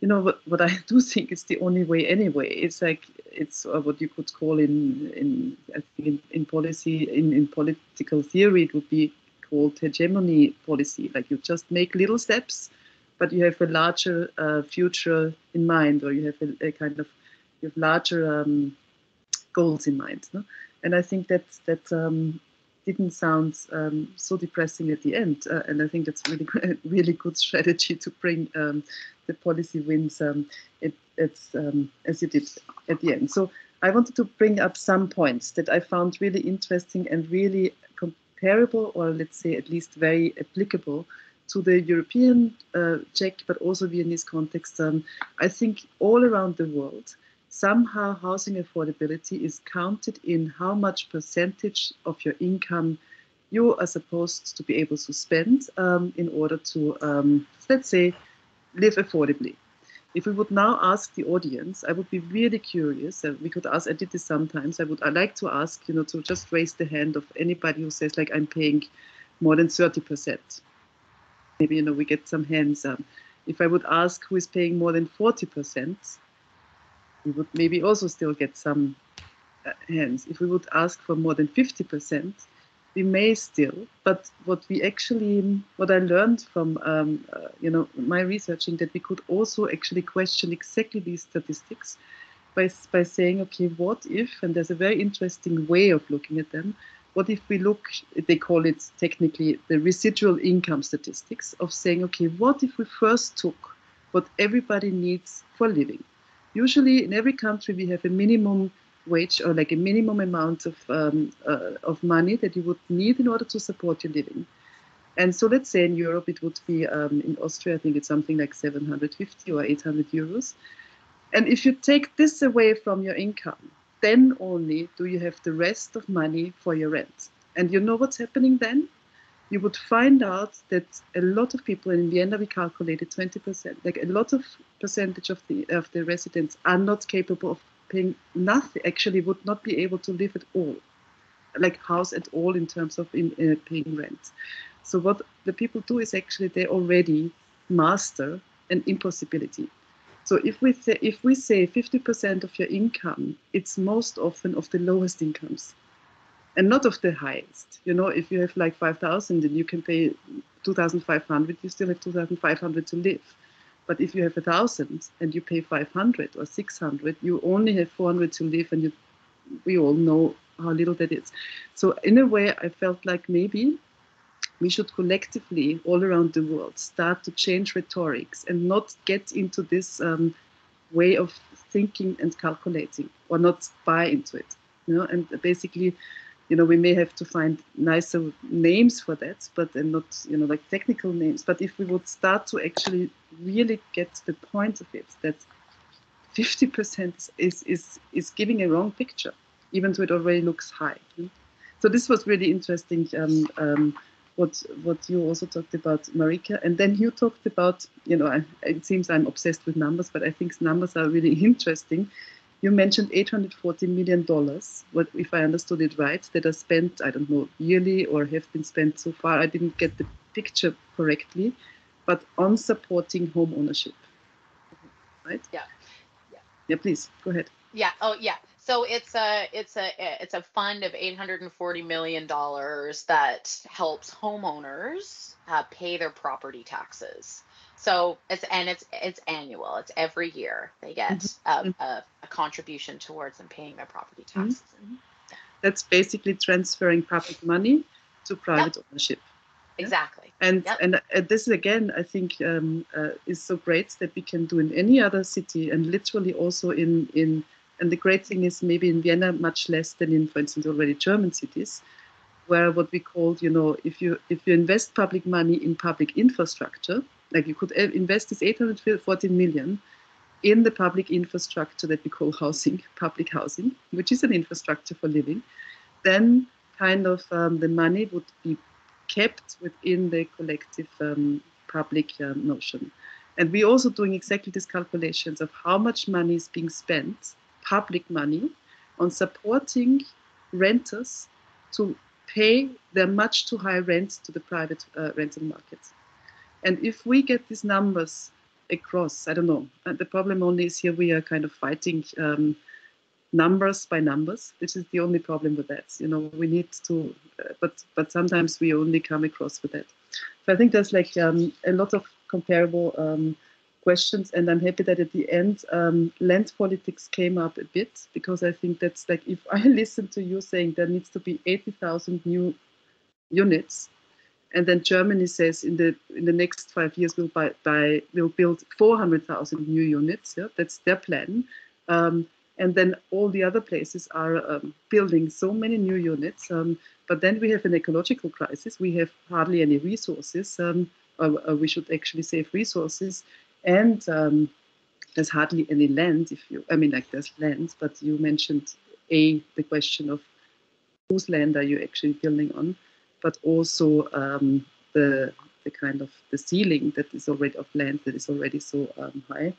you know, what I do think is the only way anyway. It's like, it's what you could call in policy, in political theory, it would be called hegemony policy. Like you just make little steps, but you have a larger future in mind, or you have a kind of, you have larger goals in mind. No? And I think that didn't sound so depressing at the end. And I think that's really, really good strategy to bring the policy wins as you did at the end. So I wanted to bring up some points that I found really interesting and really comparable, or let's say at least very applicable to the European Czech, but also Viennese context. I think all around the world, somehow housing affordability is counted in how much percentage of your income you are supposed to be able to spend in order to, let's say, live affordably. If we would now ask the audience, I would be really curious, and we could ask, I did this sometimes, I'd like to ask, you know, to just raise the hand of anybody who says, like, I'm paying more than 30%. Maybe, you know, we get some hands up. If I would ask who is paying more than 40%, we would maybe also still get some hands. If we would ask for more than 50%, we may still. But what I learned from, you know, my researching, that we could also actually question exactly these statistics by saying, okay, what if, and there's a very interesting way of looking at them, what if we look, they call it technically the residual income statistics, of saying, okay, what if we first took what everybody needs for living? Usually in every country we have a minimum wage, or like a minimum amount of money that you would need in order to support your living. And so let's say in Europe it would be, in Austria I think it's something like 750 or 800 euros. And if you take this away from your income, then only do you have the rest of money for your rent. And you know what's happening then? You would find out that a lot of people in Vienna, we calculated 20%, like a lot of percentage of the residents are not capable of paying nothing, actually would not be able to live at all, like house at all in terms of paying rent. So what the people do is actually they already master an impossibility. So if we say 50% of your income, it's most often of the lowest incomes and not of the highest. You know, if you have like 5,000 and you can pay 2,500, you still have 2,500 to live. But if you have 1,000 and you pay 500 or 600, you only have 400 to live, and we all know how little that is. So in a way, I felt like maybe we should collectively, all around the world, start to change rhetorics and not get into this way of thinking and calculating, or not buy into it. You know, and basically, you know, we may have to find nicer names for that, but and not, you know, like technical names. But if we would start to actually really get the point of it, that 50% is giving a wrong picture, even though it already looks high. So this was really interesting. What you also talked about, Marika, and then you talked about, you know, it seems I'm obsessed with numbers, but I think numbers are really interesting. you mentioned $840 million, what, if I understood it right, that are spent, I don't know, yearly or have been spent so far. I didn't get the picture correctly, but on supporting home ownership, right? Yeah. Yeah, please go ahead. Yeah. Oh, yeah. So it's a fund of $840 million that helps homeowners pay their property taxes. So it's annual. It's every year they get a contribution towards them paying their property taxes. That's basically transferring public money to private ownership. Exactly. And this again, I think, is so great that we can do in any other city, and literally also in and the great thing is maybe in Vienna much less than in, for instance, already German cities, where what we call, you know, if you invest public money in public infrastructure, like you could invest this 840 million in the public infrastructure that we call housing, public housing, which is an infrastructure for living, then kind of the money would be kept within the collective public notion. And we're also doing exactly these calculations of how much money is being spent, public money, on supporting renters to pay their much too high rents to the private rental market. And if we get these numbers across, I don't know, the problem only is here we are kind of fighting numbers by numbers. This is the only problem with that. You know, we need to, but sometimes we only come across with that. So I think there's like a lot of comparable questions, and I'm happy that at the end land politics came up a bit, because I think that's like, if I listen to you saying there needs to be 80,000 new units, and then Germany says in the next 5 years we'll build 400,000 new units. Yeah, that's their plan. And then all the other places are building so many new units. But then we have an ecological crisis. We have hardly any resources. We should actually save resources. And there's hardly any land. There's land, but you mentioned the question of whose land are you actually building on, but also the kind of the ceiling that is already of land that is already so high.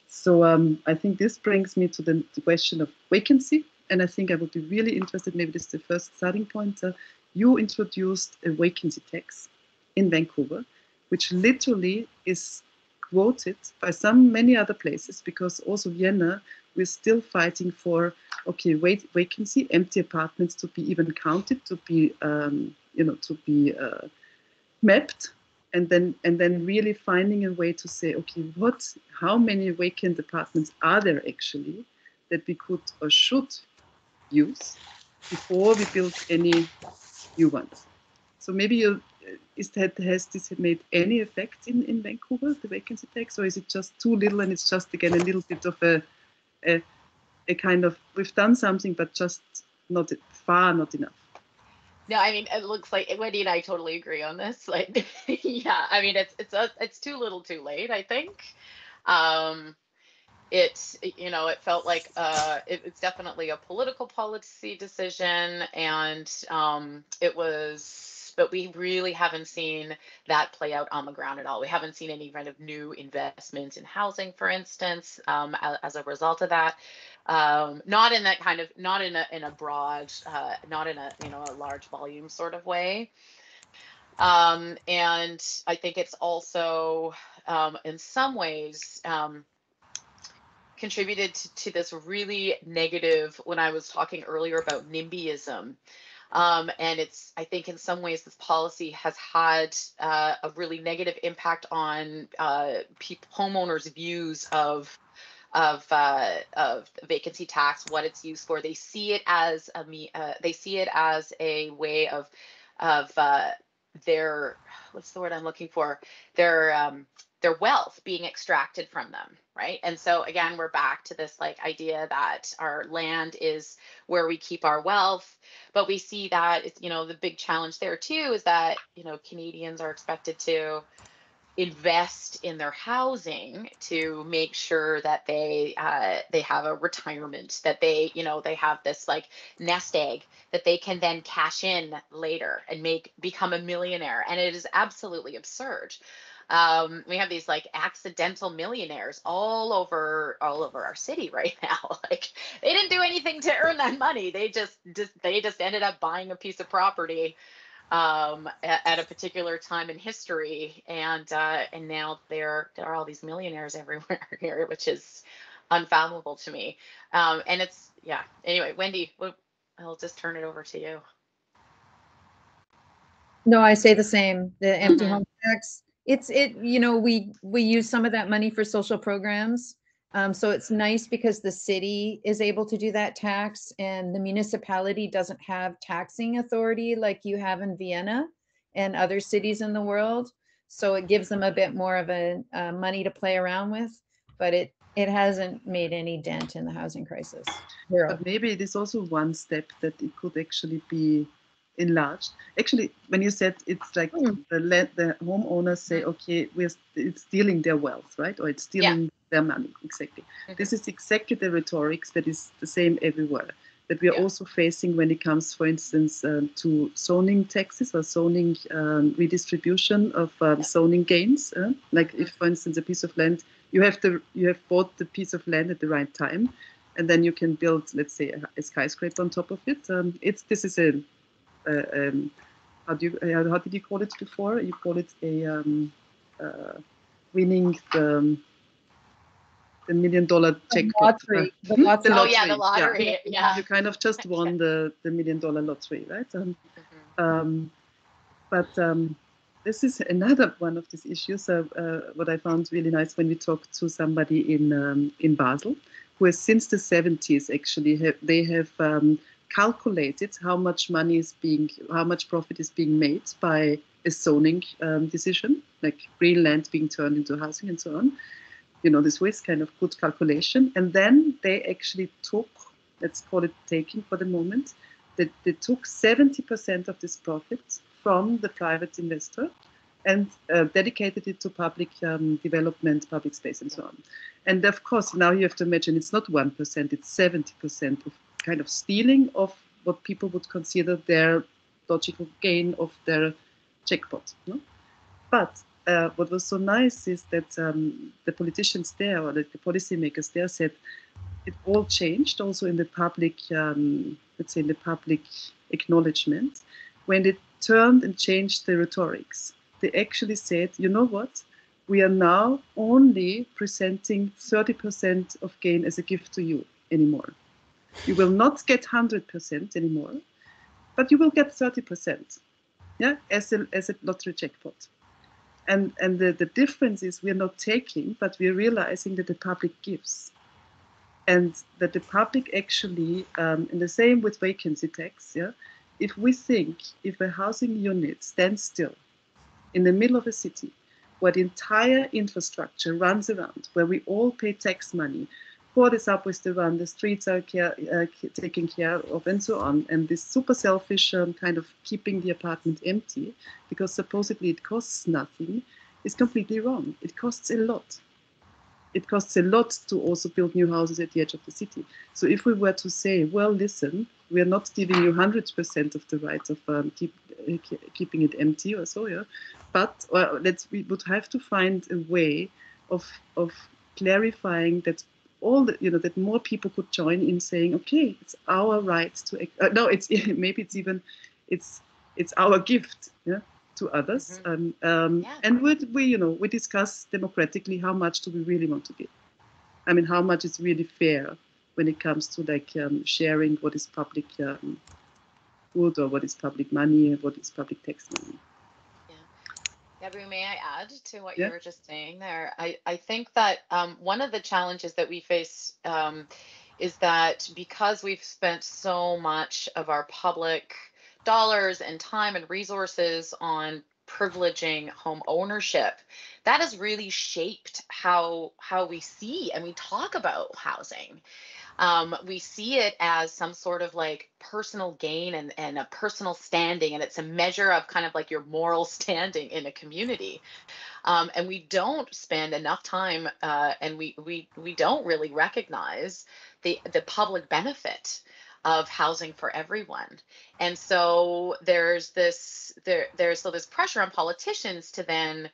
So I think this brings me to the question of vacancy. And I think I would be really interested, maybe this is the first starting point. You introduced a vacancy tax in Vancouver, which literally is quoted by many other places, because also Vienna, we're still fighting for, okay, vacancy, empty apartments to be even counted, to be, mapped. And then really finding a way to say, okay, how many vacant apartments are there actually that we could or should use before we build any new ones? So maybe has this made any effect in Vancouver, the vacancy tax, or is it just too little, and it's just again a little bit of a kind of, we've done something but just not enough? No, I mean, it looks like Wendy and I totally agree on this. Like, yeah, I mean, it's too little, too late, I think. It felt like it's definitely a political policy decision, and but we really haven't seen that play out on the ground at all. We haven't seen any kind of new investments in housing, for instance, as a result of that. Not in a broad, not in a large volume sort of way. And I think it's also in some ways contributed to this really negative, when I was talking earlier about NIMBYism. And I think in some ways this policy has had a really negative impact on homeowners' views of vacancy tax, what it's used for. They see it as a way of their, what's the word I'm looking for? Their wealth being extracted from them, right? And so again, we're back to this like idea that our land is where we keep our wealth, but we see that it's, the big challenge there too is that, Canadians are expected to invest in their housing to make sure that they have a retirement, that they have this like nest egg that they can then cash in later and become a millionaire. And it is absolutely absurd. We have these like accidental millionaires all over our city right now. Like they didn't do anything to earn that money. They just ended up buying a piece of property at a particular time in history, and now there are all these millionaires everywhere here, which is unfathomable to me. And it's, yeah. Anyway, Wendy, I'll just turn it over to you. No, I say the same. The empty home tax. We use some of that money for social programs. So it's nice because the city is able to do that tax, and the municipality doesn't have taxing authority like you have in Vienna and other cities in the world. So it gives them a bit more of a money to play around with, but it hasn't made any dent in the housing crisis. Zero. But maybe it is also one step that it could actually be enlarged. Actually, when you said it's like the homeowners say, okay, it's stealing their wealth, right? Or it's stealing their money, exactly. This is exactly the rhetorics that is the same everywhere, that we are also facing when it comes, for instance, to zoning taxes or zoning redistribution of zoning gains. Like if, for instance, a piece of land, you have bought the piece of land at the right time, and then you can build, let's say, a skyscraper on top of it. This is a how did you call it before? You call it a winning the $1 million jackpot. The lottery. Oh yeah, the lottery. Yeah. You kind of just won the $1 million lottery, right? But this is another one of these issues. What I found really nice when we talked to somebody in Basel, who has since the 70s actually they have calculated how much profit is being made by a zoning decision, like green land being turned into housing and so on. This was kind of good calculation. And then they actually took, let's call it taking for the moment, that they took 70% of this profit from the private investor and dedicated it to public development, public space, and so on. And of course, now you have to imagine it's not 1%, it's 70% of kind of stealing of what people would consider their logical gain of their jackpot. No? But what was so nice is that the politicians there, or the policymakers there, said it all changed also in the public, let's say in the public acknowledgement, when they turned and changed the rhetorics. They actually said, you know what? We are now only presenting 30% of gain as a gift to you anymore. You will not get 100% anymore, but you will get 30%, as a lottery jackpot. And the difference is we're not taking, but we're realizing that the public gives. And that the public actually, and the same with vacancy tax, if a housing unit stands still in the middle of a city, where the entire infrastructure runs around, where we all pay tax money for the subways to run, the streets are taken care of, and so on. And this super selfish kind of keeping the apartment empty, because supposedly it costs nothing, is completely wrong. It costs a lot. It costs a lot to also build new houses at the edge of the city. So if we were to say, well, listen, we are not giving you 100% of the right of keeping it empty or so, but we would have to find a way of clarifying that that more people could join in saying, okay, it's our right to it's our gift to others, and we discuss democratically how much do we really want to give. I mean, how much is really fair when it comes to sharing what is public good, or what is public money, and what is public tax money. Gabu, may I add to what you were just saying there? I think that one of the challenges that we face is that because we've spent so much of our public dollars and time and resources on privileging home ownership, that has really shaped how we see and we talk about housing. We see it as some sort of like personal gain and a personal standing, and it's a measure of kind of like your moral standing in a community. And we don't spend enough time and we don't really recognize the public benefit of housing for everyone. And so there's this pressure on politicians to then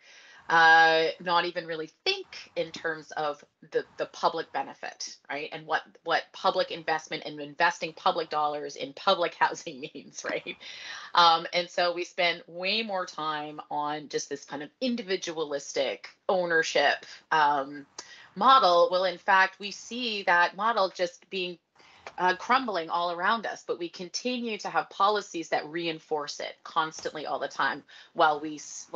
not even really think in terms of the public benefit, right? And what public investment and investing public dollars in public housing means, right? And so we spend way more time on just this kind of individualistic ownership model. Well, in fact, we see that model just being crumbling all around us, but we continue to have policies that reinforce it constantly all the time while we see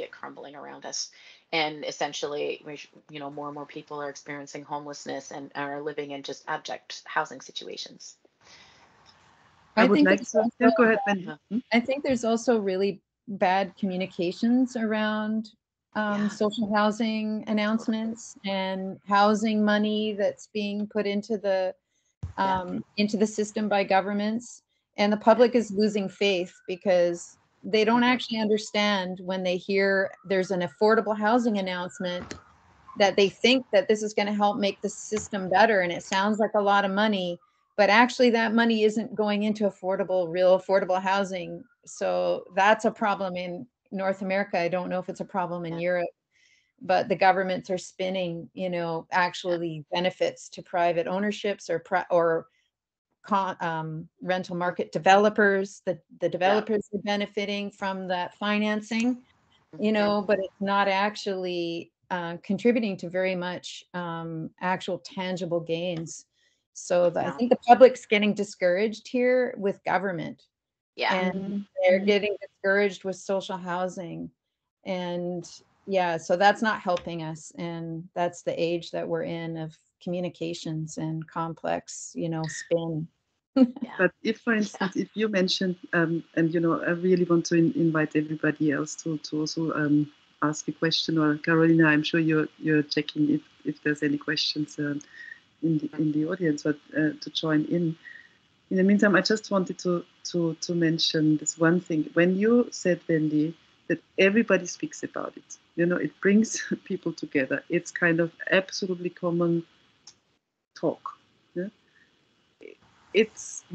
it crumbling around us. And essentially, more and more people are experiencing homelessness and are living in just abject housing situations. I would like to go ahead, Wendy. I think there's also really bad communications around social housing announcements and housing money that's being put into the system by governments, and the public is losing faith because they don't actually understand when they hear there's an affordable housing announcement that they think that this is going to help make the system better, and it sounds like a lot of money, but actually that money isn't going into real affordable housing. So that's a problem in North America. I don't know if it's a problem in Europe, but the governments are spinning, actually benefits to private ownerships or rental market developers. The developers are benefiting from that financing, but it's not actually contributing to very much actual tangible gains. So I think the public's getting discouraged here with government. And they're getting discouraged with social housing. And so that's not helping us. And that's the age that we're in of communications and complex, spin. But if, for instance, if you mentioned, and I really want to invite everybody else to also ask a question, or Carolina, I'm sure you're checking if there's any questions in the audience, but to join in. In the meantime, I just wanted to mention this one thing. When you said, Wendy, that everybody speaks about it, it brings people together. It's kind of absolutely common talk. Yeah? It's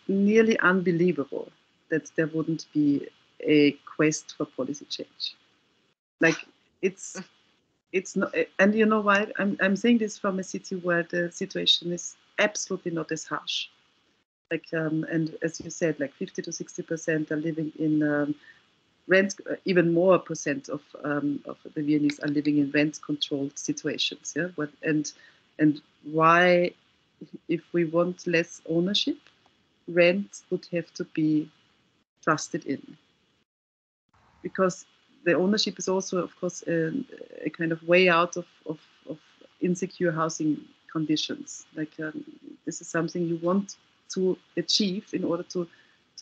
nearly unbelievable that there wouldn't be a quest for policy change. Like it's not, and you know why? I'm saying this from a city where the situation is absolutely not as harsh. Like and as you said, like 50 to 60% are living in rent. Even more percent of the Viennese are living in rent-controlled situations. Yeah, and why? If we want less ownership, rent would have to be trusted in, because the ownership is also, of course, a kind of way out of insecure housing conditions. Like this is something you want to achieve in order to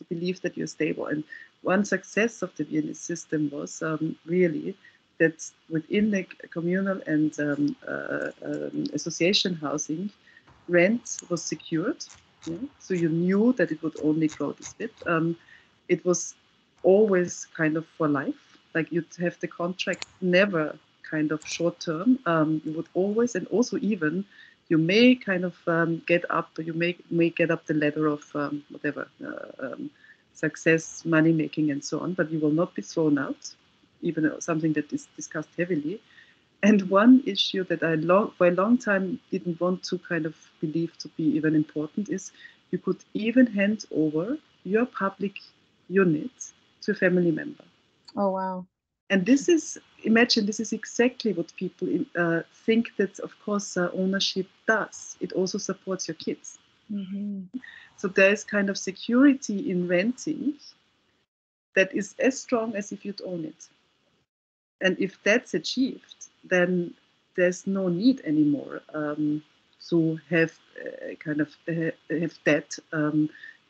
believe that you're stable. And one success of the Viennese system was really that within the communal and association housing, rent was secured, so you knew that it would only grow this bit. It was always kind of for life, like you'd have the contract never kind of short term. You would always, and also even you may kind of get up the ladder of whatever success, money making, and so on, but you will not be thrown out, even something that is discussed heavily. And one issue that I for a long time didn't want to kind of believe to be even important is you could even hand over your public unit to a family member. Oh, wow. And this is exactly what people think that, of course, ownership does. It also supports your kids. Mm-hmm. So there is kind of security in renting that is as strong as if you'd own it. And if that's achieved, then there's no need anymore to have have debt,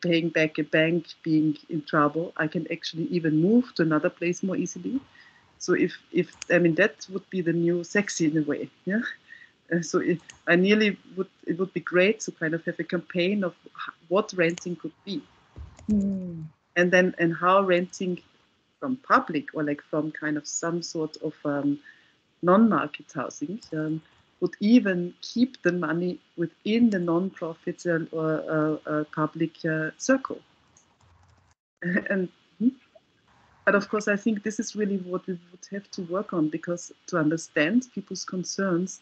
paying back a bank, being in trouble. I can actually even move to another place more easily. So that would be the new sexy in a way, yeah. So it would be great to kind of have a campaign of what renting could be, and how renting from public or like from kind of some sort of non-market housing would even keep the money within the non-profit or public circle. And But of course, I think this is really what we would have to work on, because to understand people's concerns,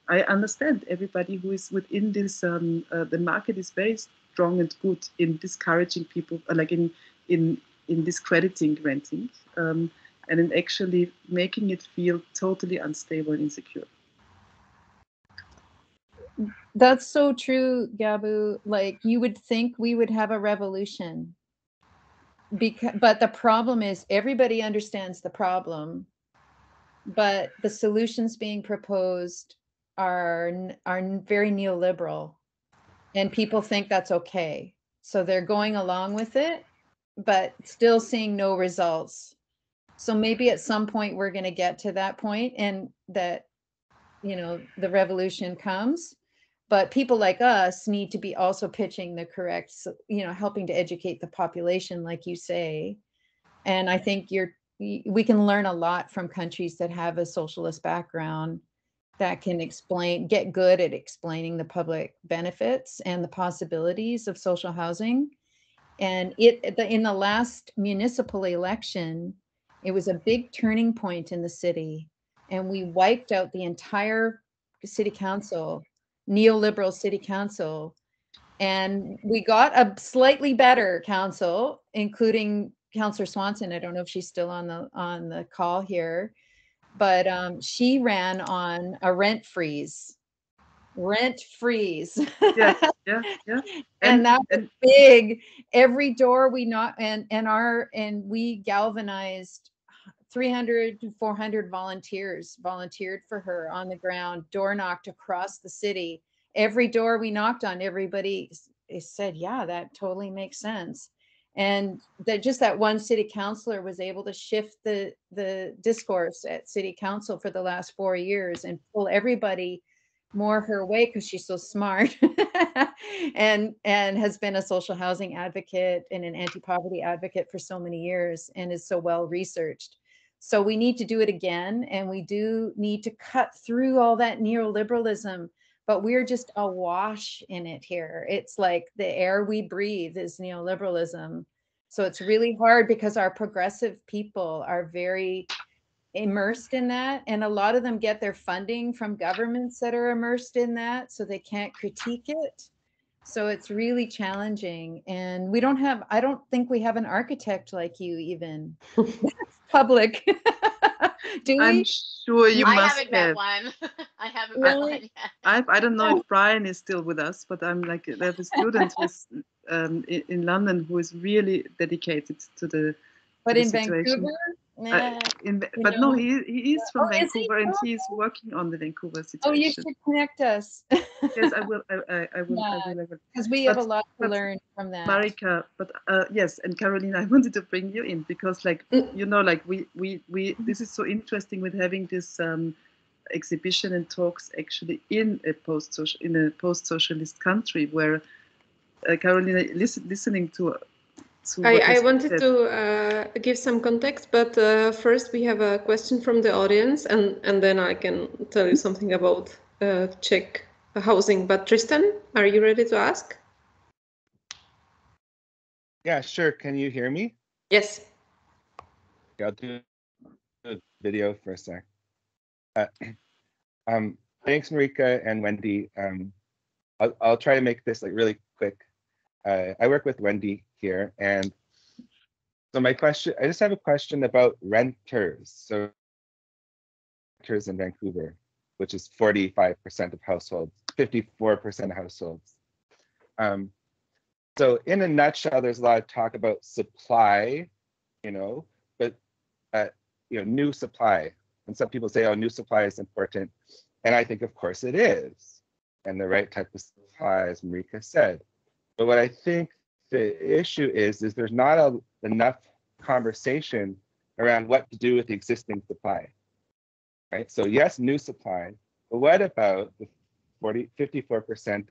I understand everybody who is within this. The market is very strong and good in discouraging people, in discrediting renting, and in actually making it feel totally unstable and insecure. That's so true, Gabu. Like, you would think we would have a revolution, but the problem is everybody understands the problem, but the solutions being proposed are very neoliberal, and people think that's okay. So they're going along with it, but still seeing no results. So maybe at some point we're going to get to that point, and that, the revolution comes. But people like us need to be also pitching the correct, helping to educate the population, like you say. And I think we can learn a lot from countries that have a socialist background that can get good at explaining the public benefits and the possibilities of social housing. And in the last municipal election, it was a big turning point in the city, and we wiped out the entire city council, neoliberal city council, and we got a slightly better council, including Councillor Swanson. I don't know if she's still on the call here, but she ran on a rent freeze. Yeah. And that was big. Every door we knocked, and we galvanized 300 to 400 volunteered for her on the ground, door knocked across the city. Every door we knocked on, everybody said, yeah, that totally makes sense. And that one city councilor was able to shift the discourse at city council for the last 4 years and pull everybody more her way, because she's so smart and has been a social housing advocate and an anti-poverty advocate for so many years, and is so well researched. So we need to do it again, and we do need to cut through all that neoliberalism, but we're just awash in it here. It's like the air we breathe is neoliberalism. So it's really hard, because our progressive people are very immersed in that, and a lot of them get their funding from governments that are immersed in that, so they can't critique it. So it's really challenging, and I don't think we have an architect like you even. Public. Do we? I'm sure you must have. I haven't met one. I haven't met one yet. I don't know if Brian is still with us, but I have a student who's in London who is really dedicated to the situation. Vancouver? But no, he is from Vancouver, and he is working on the Vancouver situation. Oh, you should connect us. Yes, I will. I will. Because we have a lot to learn from that. Marika, but yes, and Caroline, I wanted to bring you in, because we this is so interesting with having this exhibition and talks actually in a post-socialist country, where Caroline, listening to. I wanted to give some context, but first we have a question from the audience, and then I can tell you something about Czech housing. But Tristan, are you ready to ask? Yeah, sure. Can you hear me? Yes. Okay, I'll do a video for a sec. Thanks, Marika and Wendy. I'll try to make this really quick. I work with Wendy here, and so I just have a question about renters. So renters in Vancouver, which is 45% of households, 54% of households. So in a nutshell, there's a lot of talk about supply, but new supply. And some people say, oh, new supply is important. And I think, of course, it is. And the right type of supply, as Marika said. But what I think the issue is there's not enough conversation around what to do with the existing supply, right? So yes, new supply, but what about the 54%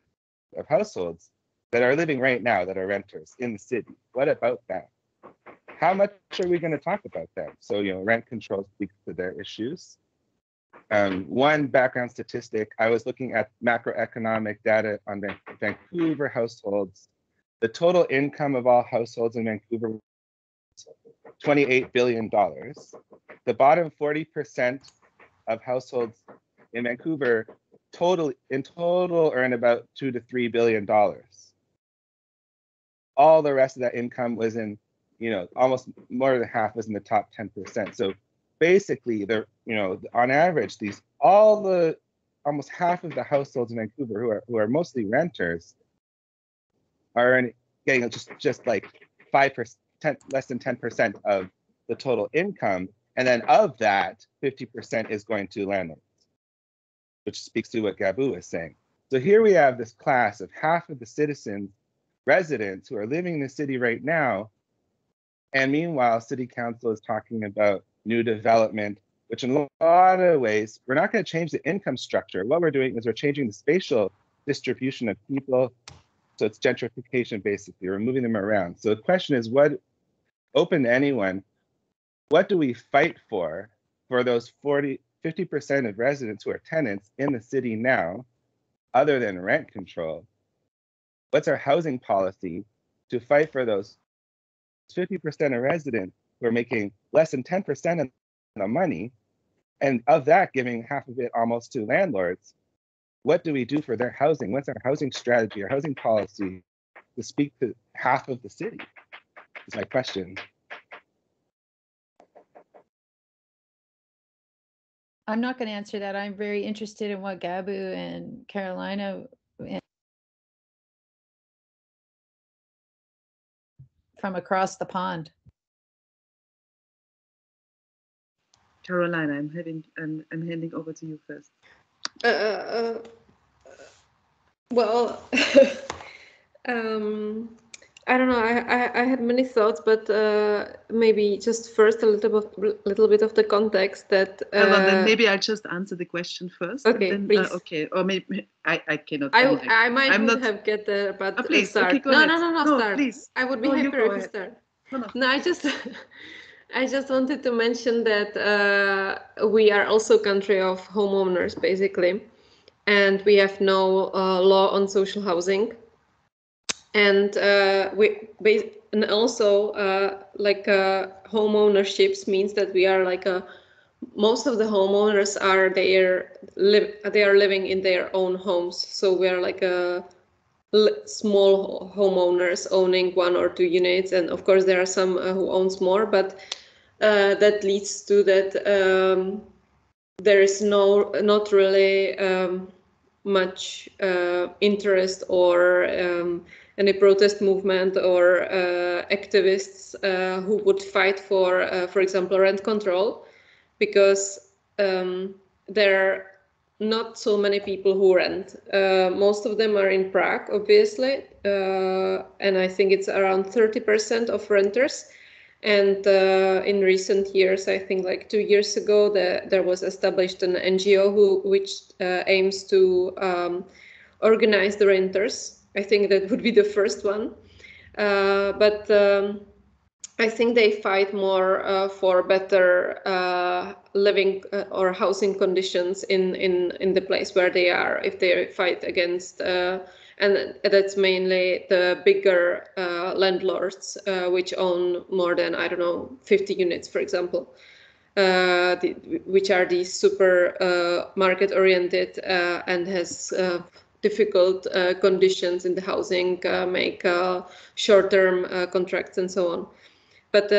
of households that are living right now that are renters in the city? What about them? How much are we going to talk about them? So, rent control speaks to their issues. One background statistic, I was looking at macroeconomic data on Vancouver households. The total income of all households in Vancouver $28 billion. The bottom 40% of households in Vancouver in total earn about $2 to $3 billion. All the rest of that income was in, almost more than half was in the top 10%. So basically, on average, almost half of the households in Vancouver who are mostly renters are getting just like 5%, less than 10% of the total income. And then of that, 50% is going to landlords, which speaks to what Gabu is saying. So here we have this class of half of the citizens, residents who are living in the city right now. And meanwhile, city council is talking about new development, which in a lot of ways, we're not going to change the income structure. What we're doing is we're changing the spatial distribution of people. So it's gentrification, basically. We're moving them around. So the question is, open to anyone, what do we fight for those 50% of residents who are tenants in the city now, other than rent control? What's our housing policy to fight for those 50% of residents who are making less than 10% of the money, and of that, giving half of it almost to landlords? What do we do for their housing? What's our housing strategy, our housing policy to speak to half of the city? Is my question. I'm not going to answer that. I'm very interested in what Gabu and Carolina from across the pond. Carolina, I'm handing over to you first. Well, I don't know. I had many thoughts, but maybe just first a little bit of the context that. Then maybe I'll just answer the question first. Okay, and then, please. Okay, or maybe I cannot. I might have get there, but please. Start. Okay, go ahead. No, start. Please. I would be happier if you start. No, I just wanted to mention that we are also a country of homeowners, basically, and we have no law on social housing. And also home ownerships means that we are most of the homeowners are they are living in their own homes. So we are like a small homeowners owning 1 or 2 units, and of course there are some who owns more, but that leads to that there is not really much interest or any protest movement or activists who would fight for example, rent control, because there are not so many people who rent. Most of them are in Prague, obviously, and I think it's around 30% of renters. And in recent years, I think like 2 years ago, there was established an NGO which aims to organize the renters. I think that would be the first one. But I think they fight more for better living or housing conditions in the place where they are. If they fight against, and that's mainly the bigger landlords which own more than, I don't know, 50 units, for example, which are these super market-oriented and has difficult conditions in the housing, make short-term contracts and so on. But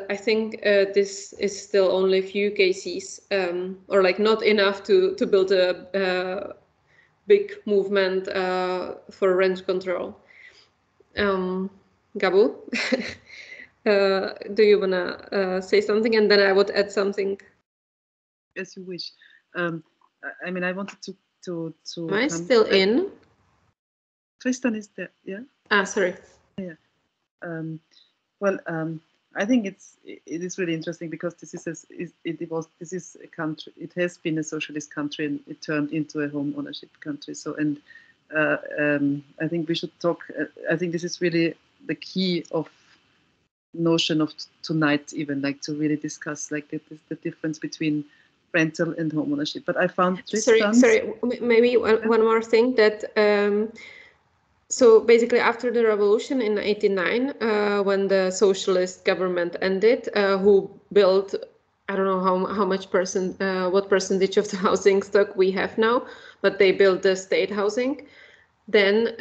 I think this is still only a few cases, or like not enough to build a big movement for rent control. Gabu, do you wanna say something, and then I would add something? As you wish. I mean, I wanted to. Am I still in? Tristan is there. Yeah. Sorry. Yeah. Well, I think it is really interesting because this is a country. It has been a socialist country, and it turned into a home ownership country. So, and I think we should talk. I think this is really the key of notion of tonight, even like to really discuss like the difference between rental and home ownership. But I found sorry, maybe one more thing that So basically, after the revolution in '89, when the socialist government ended, who built, I don't know how much what percentage of the housing stock we have now, but they built the state housing. Then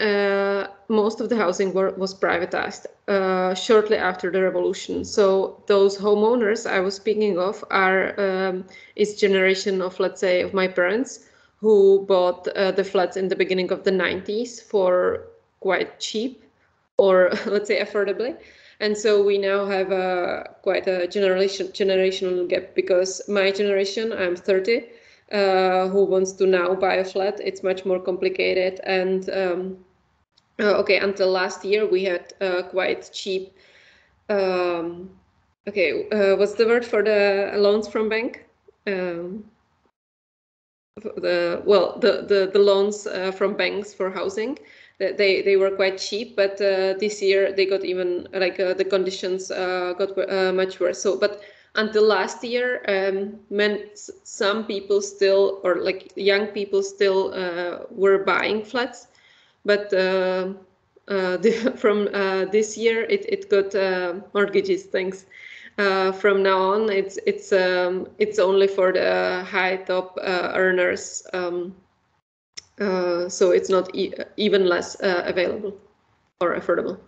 most of the housing was privatized shortly after the revolution. So those homeowners I was speaking of is generation of, let's say, of my parents, who bought the flats in the beginning of the 90s for quite cheap, or let's say affordably. And so we now have quite a generational gap, because my generation, I'm 30, who wants to now buy a flat, it's much more complicated. And okay, until last year we had quite cheap, what's the word for the loans from bank? The loans from banks for housing, they were quite cheap, but this year they got even, like, the conditions got much worse. So, but until last year, some people still, or like young people still, were buying flats, but from this year it got mortgages. Thanks. From now on, it's only for the high top earners, so it's not even less available or affordable.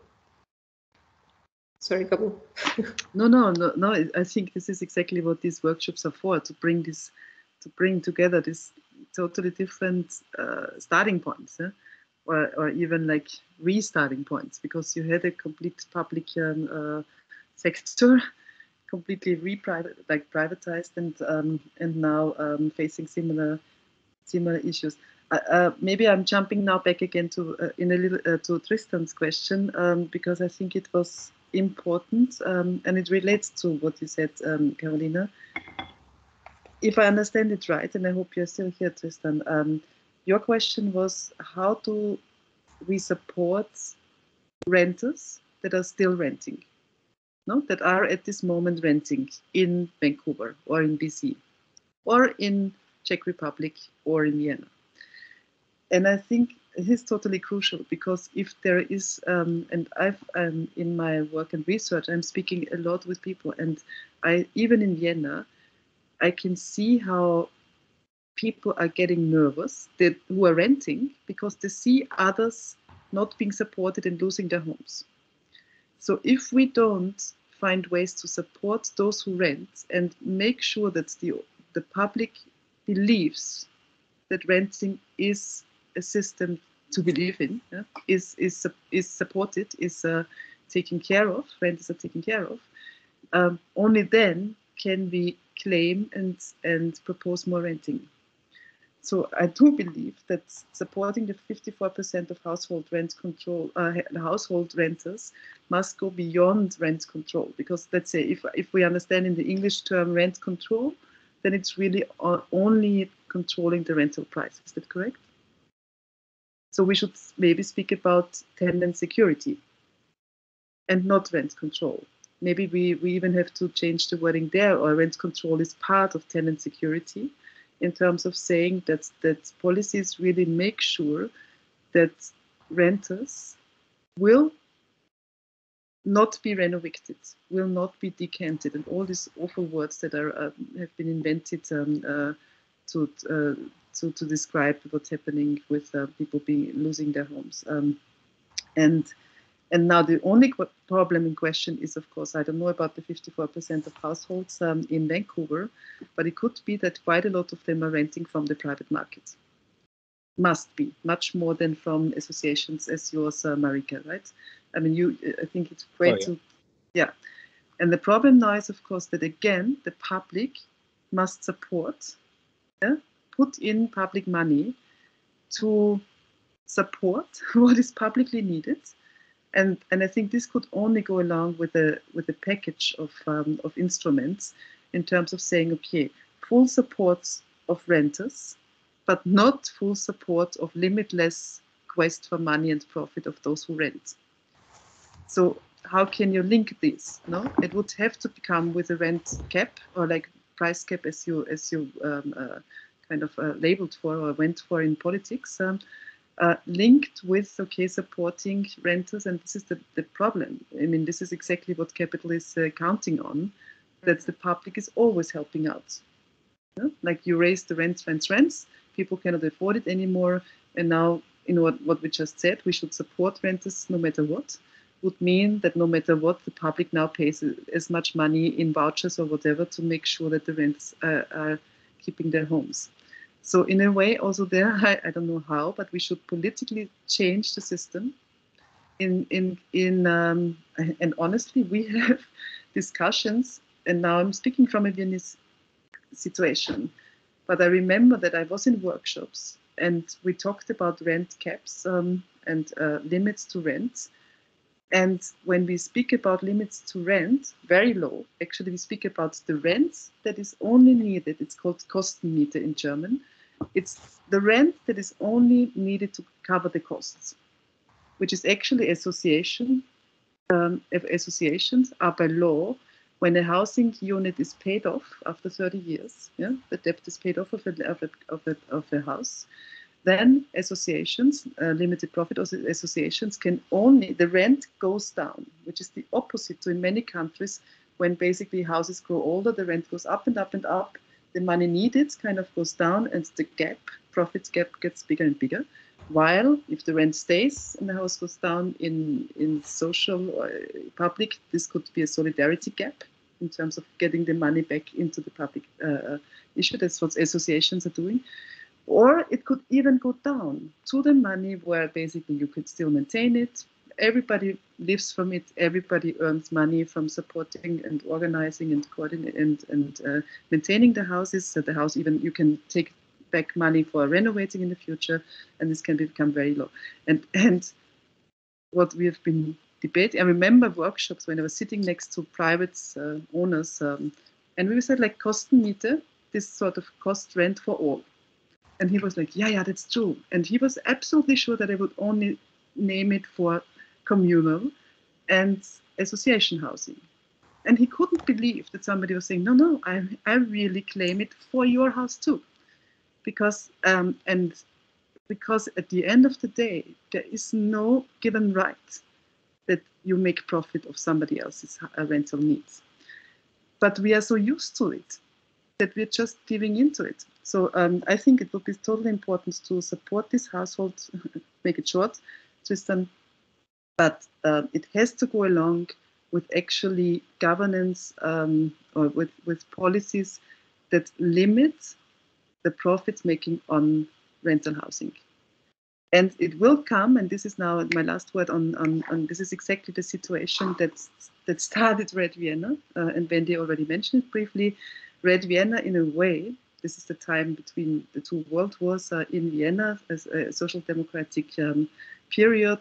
Sorry, Gabu. No. I think this is exactly what these workshops are for, to bring together this totally different starting points, or even like restarting points, because you had a complete public sector completely privatized, and now facing similar issues. Maybe I'm jumping now back again to to Tristan's question, because I think it was important, and it relates to what you said, Carolina. If I understand it right, and I hope you're still here, Tristan, your question was, how do we support renters that are still renting? No, that are at this moment renting in Vancouver or in BC or in Czech Republic or in Vienna. And I think it is totally crucial, because if there is, and I've in my work and research, I'm speaking a lot with people, and even in Vienna, I can see how people are getting nervous who are renting, because they see others not being supported and losing their homes. So if we don't find ways to support those who rent and make sure that the public believes that renting is a system to believe in, is supported, is taken care of, renters are taken care of, only then can we claim and propose more renting. So I do believe that supporting the 54% of household rent control, household renters, must go beyond rent control. Because let's say if we understand in the English term rent control, then it's really only controlling the rental price. Is that correct? So we should maybe speak about tenant security and not rent control. Maybe we even have to change the wording there, or rent control is part of tenant security, in terms of saying that policies really make sure that renters will not be renovated, will not be decanted, and all these awful words that have been invented to describe what's happening with people losing their homes. And now the only problem in question is, of course, I don't know about the 54% of households in Vancouver, but it could be that quite a lot of them are renting from the private market. Must be much more than from associations as yours, Marika, right? I mean, I think it's great yeah. And the problem now is, of course, that again, the public must support, put in public money to support what is publicly needed. And I think this could only go along with a package of instruments, in terms of saying, okay, full support of renters, but not full support of limitless quest for money and profit of those who rent. So how can you link this? No, it would have to become with a rent cap, or like price cap, as you kind of labeled for or went for in politics. linked with, okay, supporting renters. And this is the problem. I mean, this is exactly what capital is counting on, that the public is always helping out. Like you raise the rents, people cannot afford it anymore. And now, what we just said, we should support renters no matter what, would mean that no matter what, the public now pays as much money in vouchers or whatever to make sure that the rents are keeping their homes. So in a way, also there, I don't know how, but we should politically change the system. And honestly, we have discussions, and now I'm speaking from a Viennese situation, but I remember that I was in workshops and we talked about rent caps and limits to rent. And when we speak about limits to rent, very low, actually we speak about the rent that is only needed. It's called Kostenmiete in German. It's the rent that is only needed to cover the costs, which is actually associations are by law. When a housing unit is paid off after 30 years, the debt is paid off of a house, then associations, limited profit associations, can only, the rent goes down, which is the opposite to in many countries when basically houses grow older, the rent goes up and up and up, the money needed kind of goes down, and the gap, profits gap, gets bigger and bigger. While if the rent stays and the house goes down in social or public, this could be a solidarity gap in terms of getting the money back into the public issue. That's what associations are doing. Or it could even go down to the money where basically you could still maintain it. Everybody lives from it. Everybody earns money from supporting and organizing and coordinating and maintaining the houses. So the house, even you can take back money for renovating in the future, and this can become very low. And what we have been debating, I remember workshops when I was sitting next to private owners, and we said like Kostenmiete, this sort of cost rent for all. And he was like, yeah, that's true. And he was absolutely sure that I would only name it for communal and association housing. And he couldn't believe that somebody was saying, no, I really claim it for your house too. Because because at the end of the day, there is no given right that you make profit of somebody else's rental needs. But we are so used to it that we're just giving into it. So I think it would be totally important to support this household, make it short, Tristan, but it has to go along with actually governance or with policies that limit the profits making on rental housing. And it will come, and this is now my last word on this is exactly the situation that started Red Vienna, and Wendy already mentioned it briefly. Red Vienna, in a way, this is the time between the two world wars in Vienna as a social democratic period,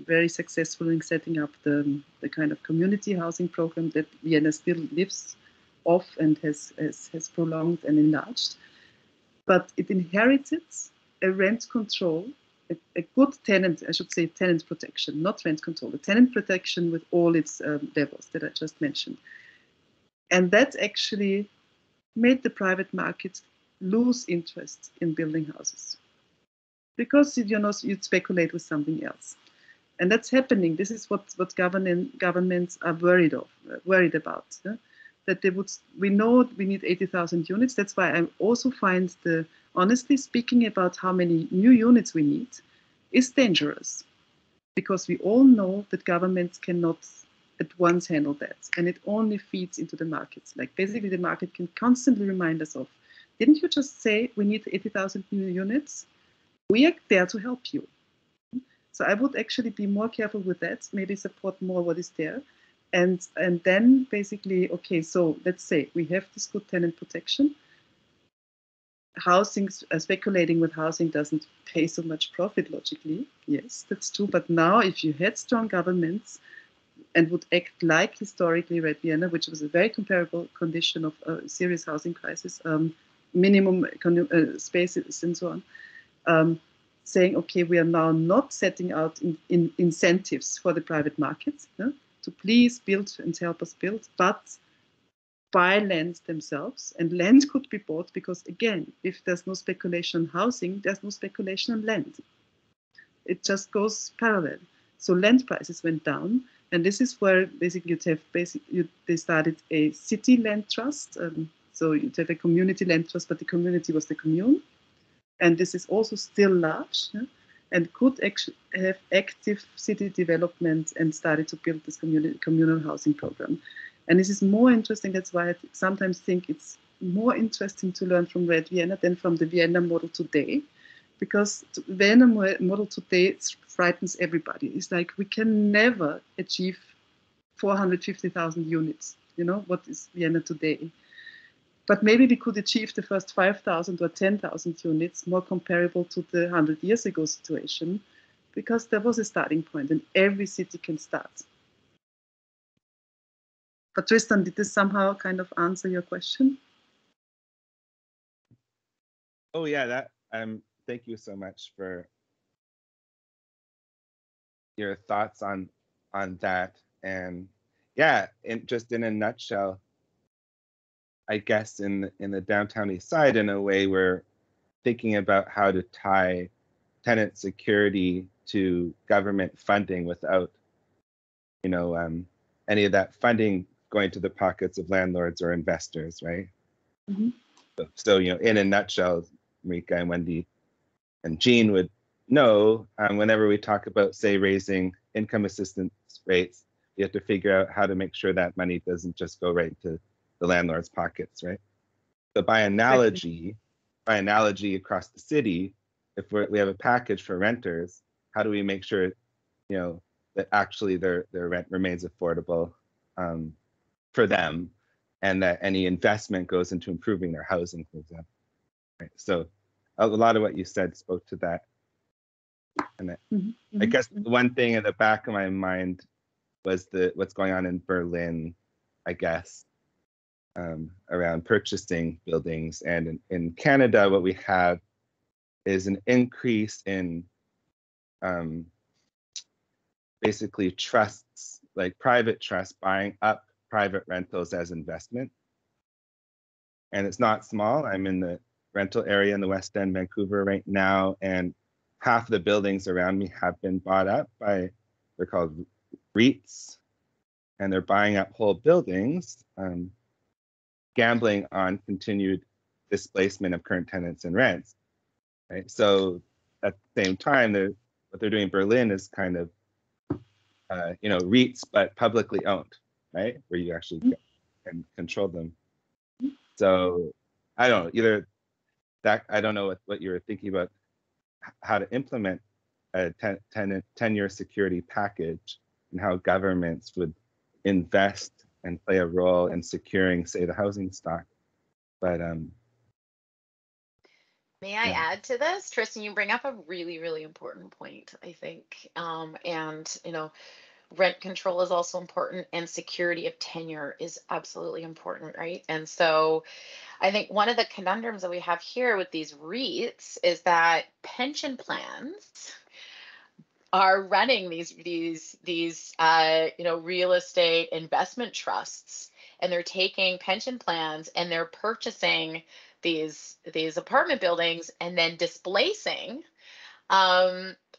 very successful in setting up the kind of community housing program that Vienna still lives off and has prolonged and enlarged. But it inherited a rent control, a good tenant, I should say tenant protection, not rent control, the tenant protection with all its levels that I just mentioned. And that actually made the private market lose interest in building houses because you'd speculate with something else. And that's happening. This is what governments are worried about. Yeah? That we know we need 80,000 units. That's why I also find honestly speaking about how many new units we need is dangerous, because we all know that governments cannot at once handle that, and it only feeds into the markets. Like basically the market can constantly remind us of, didn't you just say we need 80,000 new units? We are there to help you. So I would actually be more careful with that, maybe support more what is there. And then basically, okay, so let's say we have this good tenant protection. Housing, speculating with housing doesn't pay so much profit logically. Yes, that's true. But now if you had strong governments and would act like historically Red Vienna, which was a very comparable condition of a serious housing crisis, minimum spaces and so on, saying, okay, we are now not setting out in incentives for the private markets to please build and help us build, but buy land themselves. And land could be bought because, again, if there's no speculation on housing, there's no speculation on land. It just goes parallel. So land prices went down, and this is where basically they started a city land trust. So you'd have a community land trust, but the community was the commune. And this is also still large, and could actually have active city development and started to build this communal housing program. And this is more interesting. That's why I sometimes think it's more interesting to learn from Red Vienna than from the Vienna model today, because the Vienna model today frightens everybody. It's like we can never achieve 450,000 units. You know, what is Vienna today? But maybe we could achieve the first 5,000 or 10,000 units, more comparable to the 100 years ago situation, because there was a starting point and every city can start. But Tristan, did this somehow kind of answer your question? Oh yeah, that thank you so much for your thoughts on that. And yeah, just in a nutshell, I guess in the Downtown Eastside, in a way, we're thinking about how to tie tenant security to government funding without, you know, any of that funding going to the pockets of landlords or investors, right? Mm-hmm. So, you know, in a nutshell, Marika and Wendy and Jean would know, whenever we talk about, say, raising income assistance rates, we have to figure out how to make sure that money doesn't just go right to the landlord's pockets, right? So by analogy across the city, if we have a package for renters, how do we make sure, you know, that actually their rent remains affordable for them, and that any investment goes into improving their housing, for example, right? So a lot of what you said spoke to that. And I guess the one thing in the back of my mind was what's going on in Berlin, I guess, around purchasing buildings. And in Canada, what we have is an increase in basically trusts, like private trusts, buying up private rentals as investment. And it's not small. I'm in the rental area in the West End, Vancouver right now, and half the buildings around me have been bought up by, they're called REITs, and they're buying up whole buildings, gambling on continued displacement of current tenants and rents, right? So at the same time, what they're doing in Berlin is kind of, you know, REITs, but publicly owned, right? Where you actually can control them. So I don't know, either that, I don't know what you're thinking about, how to implement a tenure security package and how governments would invest and play a role in securing, say, the housing stock. But may I add to this, Tristan? You bring up a really, really important point, I think, and you know, rent control is also important, and security of tenure is absolutely important, right? And so I think one of the conundrums that we have here with these REITs is that pension plans are running these you know, real estate investment trusts, and they're taking pension plans and they're purchasing these apartment buildings and then displacing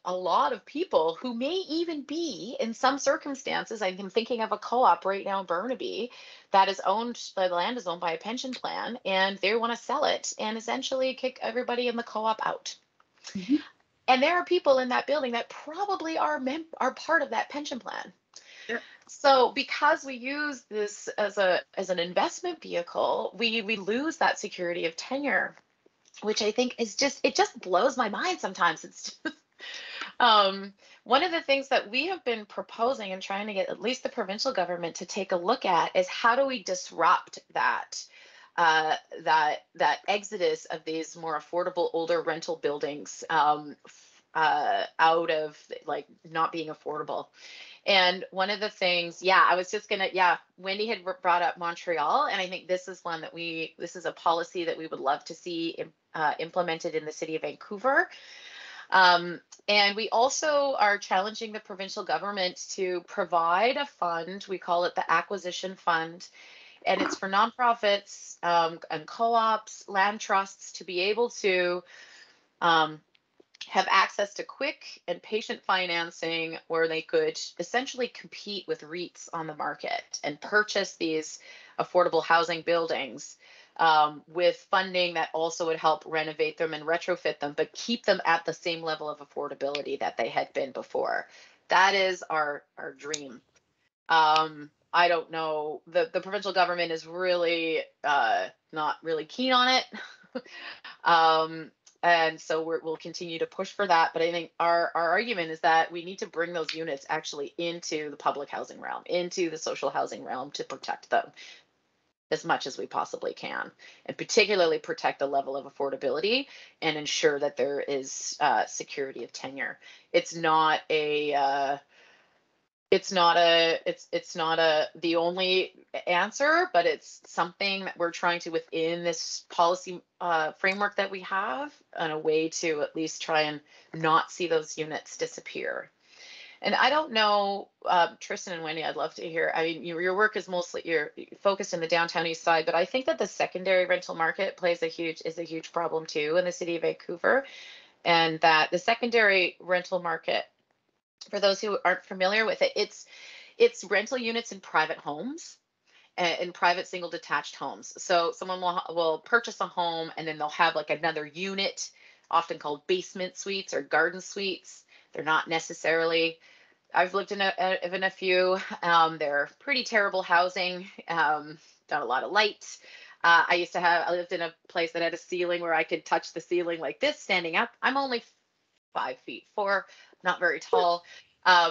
a lot of people who may even be, in some circumstances, I'm thinking of a co-op right now in Burnaby that is owned, the land is owned by a pension plan, and they want to sell it and essentially kick everybody in the co-op out. Mm-hmm. And there are people in that building that probably are part of that pension plan. Yeah. So because we use this as an investment vehicle, we lose that security of tenure, which I think is it just blows my mind sometimes. It's just, one of the things that we have been proposing and trying to get at least the provincial government to take a look at is how do we disrupt that exodus of these more affordable older rental buildings out of like not being affordable. And one of the things, I was just gonna, Wendy had brought up Montreal, and I think this is one that this is a policy that we would love to see implemented in the city of Vancouver. And we also are challenging the provincial government to provide a fund. We call it the Acquisition Fund, and it's for nonprofits and co-ops, land trusts to be able to have access to quick and patient financing where they could essentially compete with REITs on the market and purchase these affordable housing buildings with funding that also would help renovate them and retrofit them, but keep them at the same level of affordability that they had been before. That is our dream. I don't know, the provincial government is really not really keen on it. And so we'll continue to push for that. But I think our argument is that we need to bring those units actually into the public housing realm, into the social housing realm, to protect them as much as we possibly can, and particularly protect the level of affordability and ensure that there is security of tenure. It's not the only answer, but it's something that we're trying to, within this policy framework that we have, and a way to at least try and not see those units disappear. And I don't know, Tristan and Wendy, I'd love to hear. I mean, your work is mostly, you're focused in the downtown east side, but I think that the secondary rental market is a huge problem too in the city of Vancouver, and that the secondary rental market, for those who aren't familiar with it, it's rental units in private homes, in private single detached homes. So someone will purchase a home, and then they'll have like another unit, often called basement suites or garden suites. They're not necessarily, I've lived in a few, they're pretty terrible housing, not a lot of light. I lived in a place that had a ceiling where I could touch the ceiling like this standing up. I'm only 5'4", not very tall.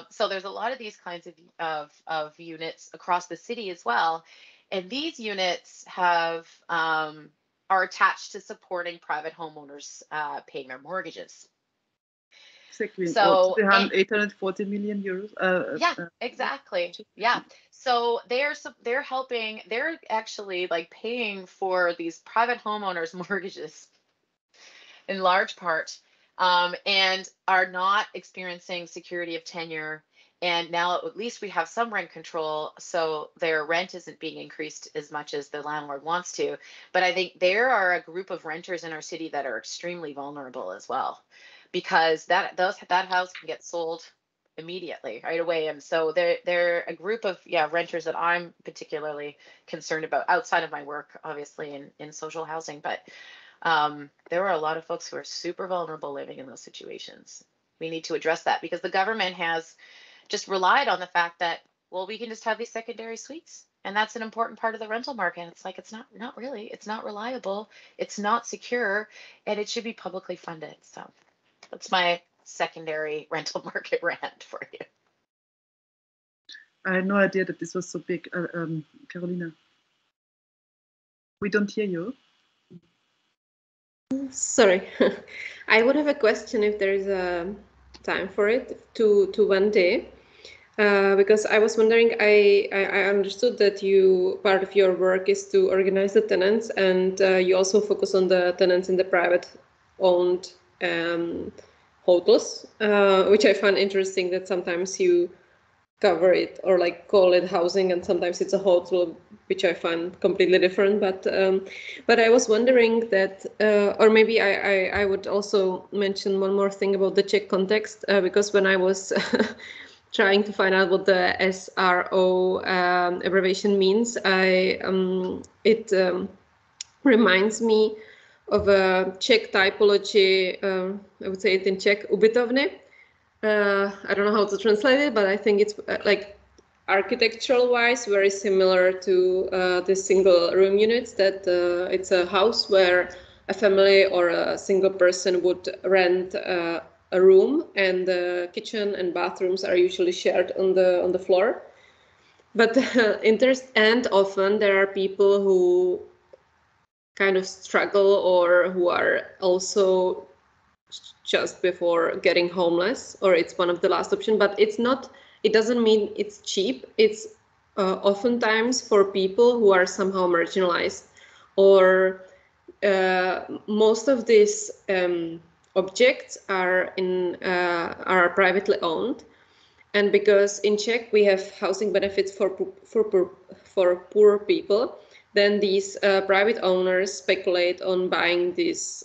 So there's a lot of these kinds of units across the city as well. And these units are attached to supporting private homeowners paying their mortgages. Exactly. So 840 million euros. Yeah, exactly. Yeah. So they're actually like paying for these private homeowners mortgages in large part, and are not experiencing security of tenure. And now at least we have some rent control, so their rent isn't being increased as much as the landlord wants to. But I think there are a group of renters in our city that are extremely vulnerable as well, because that house can get sold immediately, right away. And so they're a group of renters that I'm particularly concerned about, outside of my work, obviously, in social housing. But there are a lot of folks who are super vulnerable living in those situations. We need to address that, because the government has just relied on the fact that, well, we can just have these secondary suites, and that's an important part of the rental market. And it's like, it's not really, it's not reliable, it's not secure, and it should be publicly funded. So that's my secondary rental market rant for you. I had no idea that this was so big. Carolina, we don't hear you. Sorry, I would have a question if there is a time for it to Wendy, because I was wondering, I understood that part of your work is to organize the tenants, and you also focus on the tenants in the private owned hotels, which I find interesting that sometimes you cover it or like call it housing, and sometimes it's a hotel, which I find completely different. But I was wondering that, or maybe I would also mention one more thing about the Czech context, because when I was trying to find out what the SRO abbreviation means, it reminds me of a Czech typology. I would say it in Czech, ubytovny. I don't know how to translate it, but I think it's like architectural wise very similar to the single room units, that it's a house where a family or a single person would rent a room, and the kitchen and bathrooms are usually shared on the floor. But and often there are people who kind of struggle, or who are also just before getting homeless, or it's one of the last option. But it doesn't mean it's cheap. It's oftentimes for people who are somehow marginalized, or most of these objects are privately owned. And because in Czech we have housing benefits for poor people, then these private owners speculate on buying these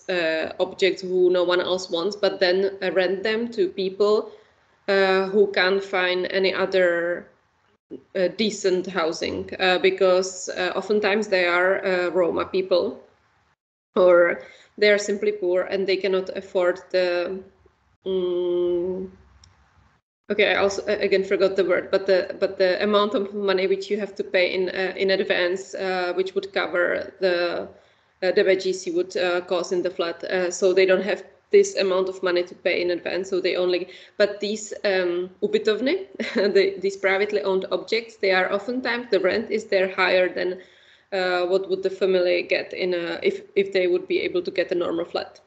objects who no one else wants, but then rent them to people who can't find any other decent housing, because oftentimes they are Roma people, or they are simply poor and they cannot afford the okay, I also again forgot the word, but the amount of money which you have to pay in advance, which would cover the damages you would cause in the flood. So they don't have this amount of money to pay in advance. So they only, but these ubytovny, these privately owned objects, they are oftentimes, the rent is there higher than what would the family get in a, if they would be able to get a normal flat.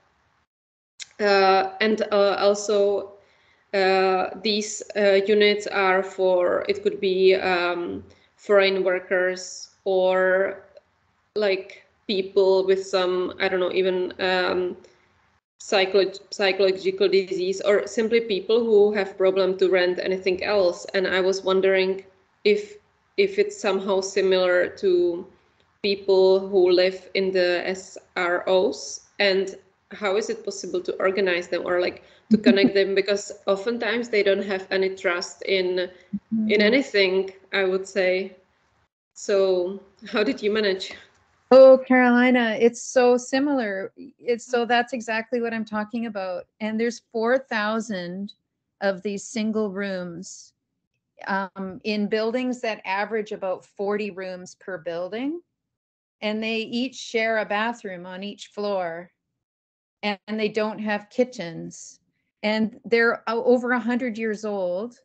And also these units are for, it could be foreign workers, or like people with some, I don't know, even psychological disease, or simply people who have problem to rent anything else. And I was wondering if it's somehow similar to people who live in the SROs, and how is it possible to organize them, or like to connect them, because oftentimes they don't have any trust in anything, I would say. So how did you manage? Oh, Carolina, it's so similar. That's exactly what I'm talking about. And there's 4,000 of these single rooms in buildings that average about 40 rooms per building. And they each share a bathroom on each floor, and they don't have kitchens. And they're over 100 years old.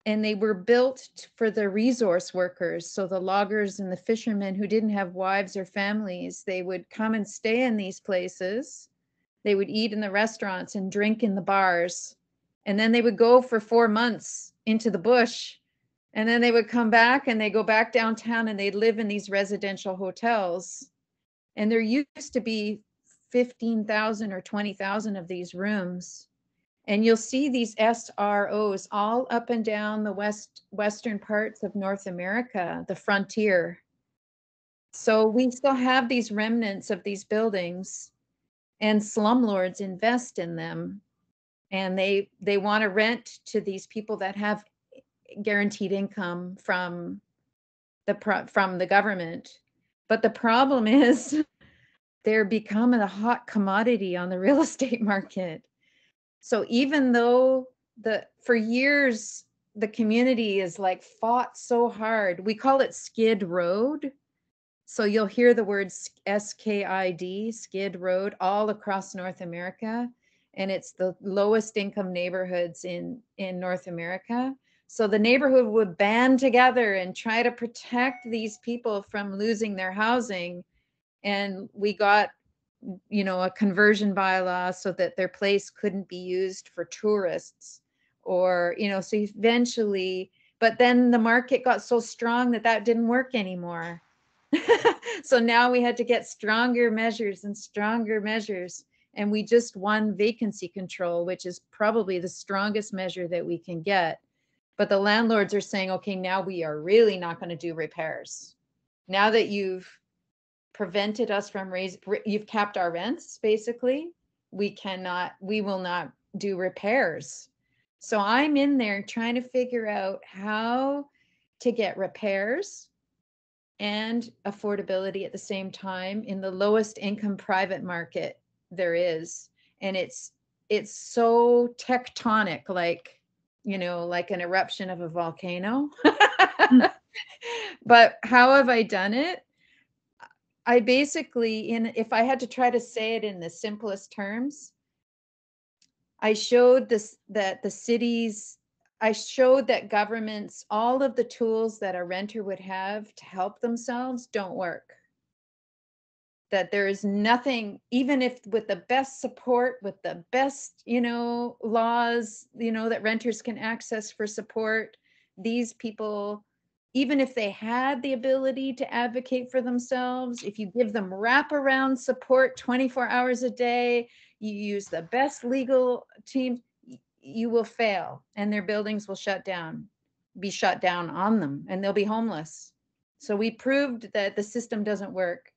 And they were built for the resource workers. So the loggers and the fishermen who didn't have wives or families, they would come and stay in these places. They would eat in the restaurants and drink in the bars. And then they would go for 4 months into the bush. And then they would come back and they go back downtown and they'd live in these residential hotels. And there used to be 15,000 or 20,000 of these rooms. And you'll see these SROs all up and down the western parts of North America, the frontier. So we still have these remnants of these buildings, and slumlords invest in them. And they want to rent to these people that have guaranteed income from the government. But the problem is they're becoming a hot commodity on the real estate market. So even though for years, the community is like fought so hard, we call it Skid Road. So you'll hear the word SKID, Skid Road, all across North America. And it's the lowest income neighborhoods in North America. So the neighborhood would band together and try to protect these people from losing their housing. And we got a conversion bylaw so that their place couldn't be used for tourists, or, so eventually, but then the market got so strong that didn't work anymore. So now we had to get stronger measures and stronger measures. And we just won vacancy control, which is probably the strongest measure that we can get. But the landlords are saying, okay, now we are really not going to do repairs. Now that you've prevented us from you've capped our rents, basically, we will not do repairs. So I'm in there trying to figure out how to get repairs and affordability at the same time in the lowest income private market there is. And it's so tectonic, like an eruption of a volcano. But how have I done it? I basically, if I had to try to say it in the simplest terms, I showed that governments, all of the tools that a renter would have to help themselves don't work. That there is nothing, even if with the best support, with the best, laws, that renters can access for support, these people, even if they had the ability to advocate for themselves, if you give them wraparound support 24 hours a day, you use the best legal team, you will fail, and their buildings will be shut down on them, and they'll be homeless. So we proved that the system doesn't work.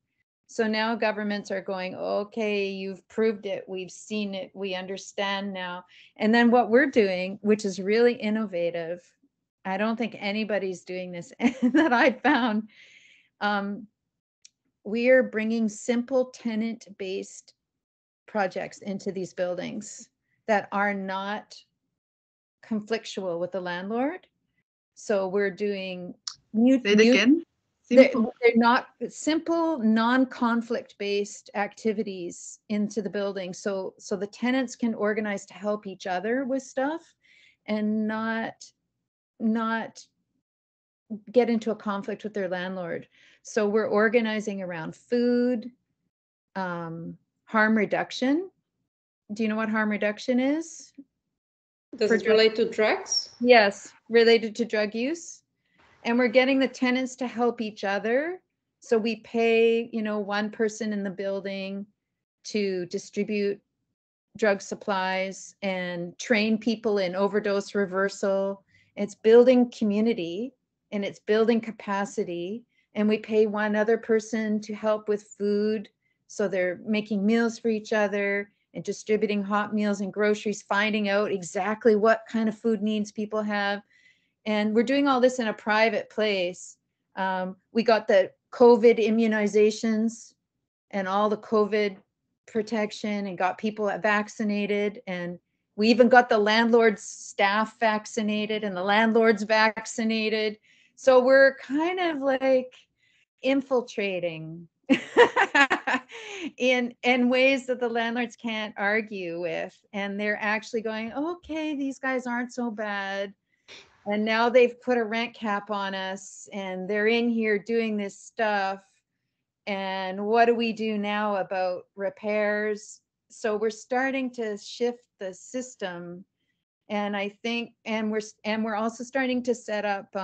So now governments are going, okay, you've proved it. We've seen it. We understand now. And then what we're doing, which is really innovative, I don't think anybody's doing this that I found. We are bringing simple tenant-based projects into these buildings that are not conflictual with the landlord. So we're doing Say it again. Simple. They're not simple, non-conflict based activities into the building. So the tenants can organize to help each other with stuff and not get into a conflict with their landlord. So we're organizing around food, harm reduction. Do you know what harm reduction is? Does it relate to drugs? Yes, related to drug use. And we're getting the tenants to help each other. So we pay, one person in the building to distribute drug supplies and train people in overdose reversal. It's building community and it's building capacity. And we pay one other person to help with food. So they're making meals for each other and distributing hot meals and groceries, finding out exactly what kind of food needs people have. And we're doing all this in a private place. We got the COVID immunizations and all the COVID protection and got people vaccinated. And we even got the landlord's staff vaccinated and the landlords vaccinated. So we're kind of like infiltrating in ways that the landlords can't argue with. And they're actually going, okay, these guys aren't so bad. And now they've put a rent cap on us and they're in here doing this stuff. And what do we do now about repairs? So we're starting to shift the system. And I think, and we're also starting to set up,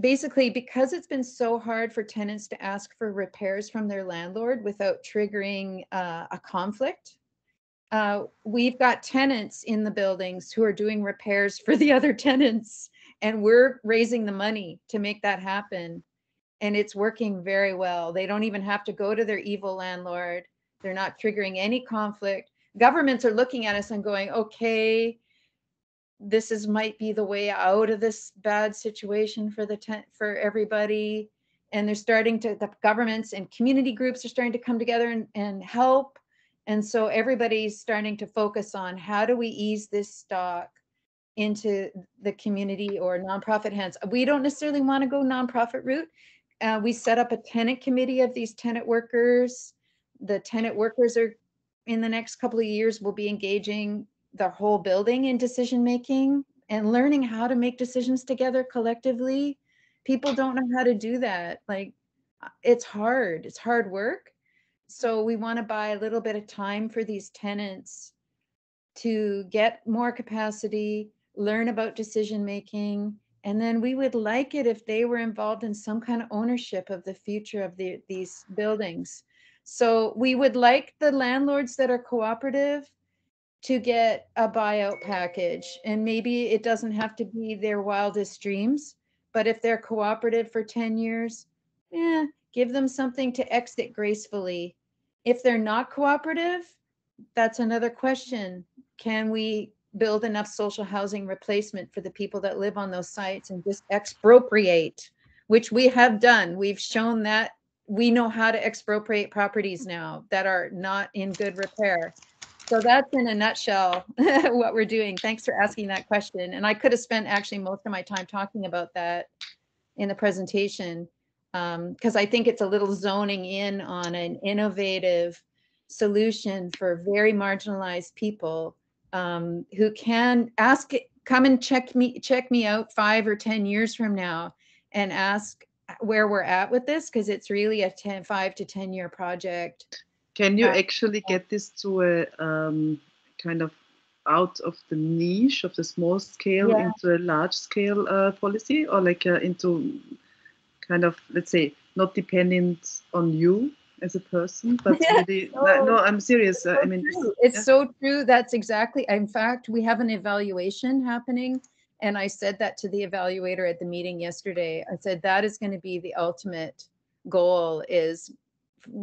basically, because it's been so hard for tenants to ask for repairs from their landlord without triggering a conflict. We've got tenants in the buildings who are doing repairs for the other tenants, and we're raising the money to make that happen. And it's working very well. They don't even have to go to their evil landlord. They're not triggering any conflict. Governments are looking at us and going, okay, this might be the way out of this bad situation for everybody. And they're starting to, the governments and community groups are starting to come together and help. And so everybody's starting to focus on how do we ease this stock into the community or nonprofit hands. We don't necessarily want to go nonprofit route. We set up a tenant committee of these tenant workers. The tenant workers are, in the next couple of years, will be engaging the whole building in decision making and learning how to make decisions together collectively. People don't know how to do that. Like, it's hard. It's hard work. So we want to buy a little bit of time for these tenants to get more capacity, learn about decision making, and then we would like it if they were involved in some kind of ownership of the future of these buildings. So we would like the landlords that are cooperative to get a buyout package, and maybe it doesn't have to be their wildest dreams, but if they're cooperative for 10 years, give them something to exit gracefully. If they're not cooperative, that's another question. Can we build enough social housing replacement for the people that live on those sites and just expropriate, which we have done. We've shown that we know how to expropriate properties now that are not in good repair. So that's in a nutshell what we're doing. Thanks for asking that question. And I could have spent actually most of my time talking about that in the presentation, because I think it's a little zoning in on an innovative solution for very marginalized people who can come and check me out 5 or 10 years from now and ask where we're at with this, because it's really a 5 to 10 year project. Can you actually get this to a kind of out of the niche of the small scale into a large scale policy, or like into kind of, let's say, not dependent on you as a person, but really, no, I'm serious. It's so true. That's exactly. In fact, we have an evaluation happening And I said that to the evaluator at the meeting yesterday. I said, that is going to be the ultimate goal, is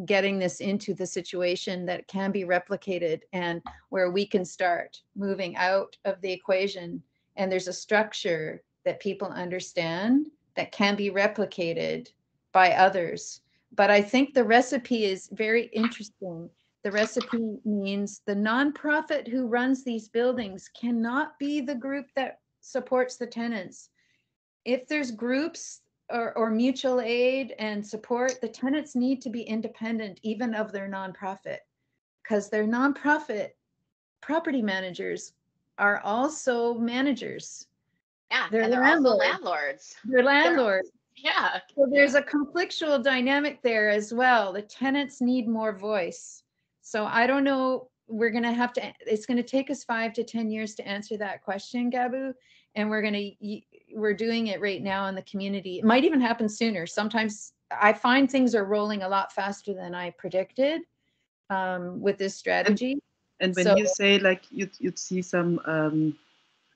getting this into the situation that can be replicated and where we can start moving out of the equation. And there's a structure that people understand that can be replicated by others. But I think the recipe is very interesting. The recipe means the nonprofit who runs these buildings cannot be the group that supports the tenants. If there's groups or mutual aid and support, the tenants need to be independent even of their nonprofit, because their nonprofit property managers are also managers. Yeah, they're and they're also landlords. They're landlords. Yeah. So there's a conflictual dynamic there as well. The tenants need more voice. So I don't know, we're going to have to, it's going to take us 5 to 10 years to answer that question, Gabu. And we're doing it right now in the community. It might even happen sooner. Sometimes I find things are rolling a lot faster than I predicted with this strategy. And when you say like you'd see some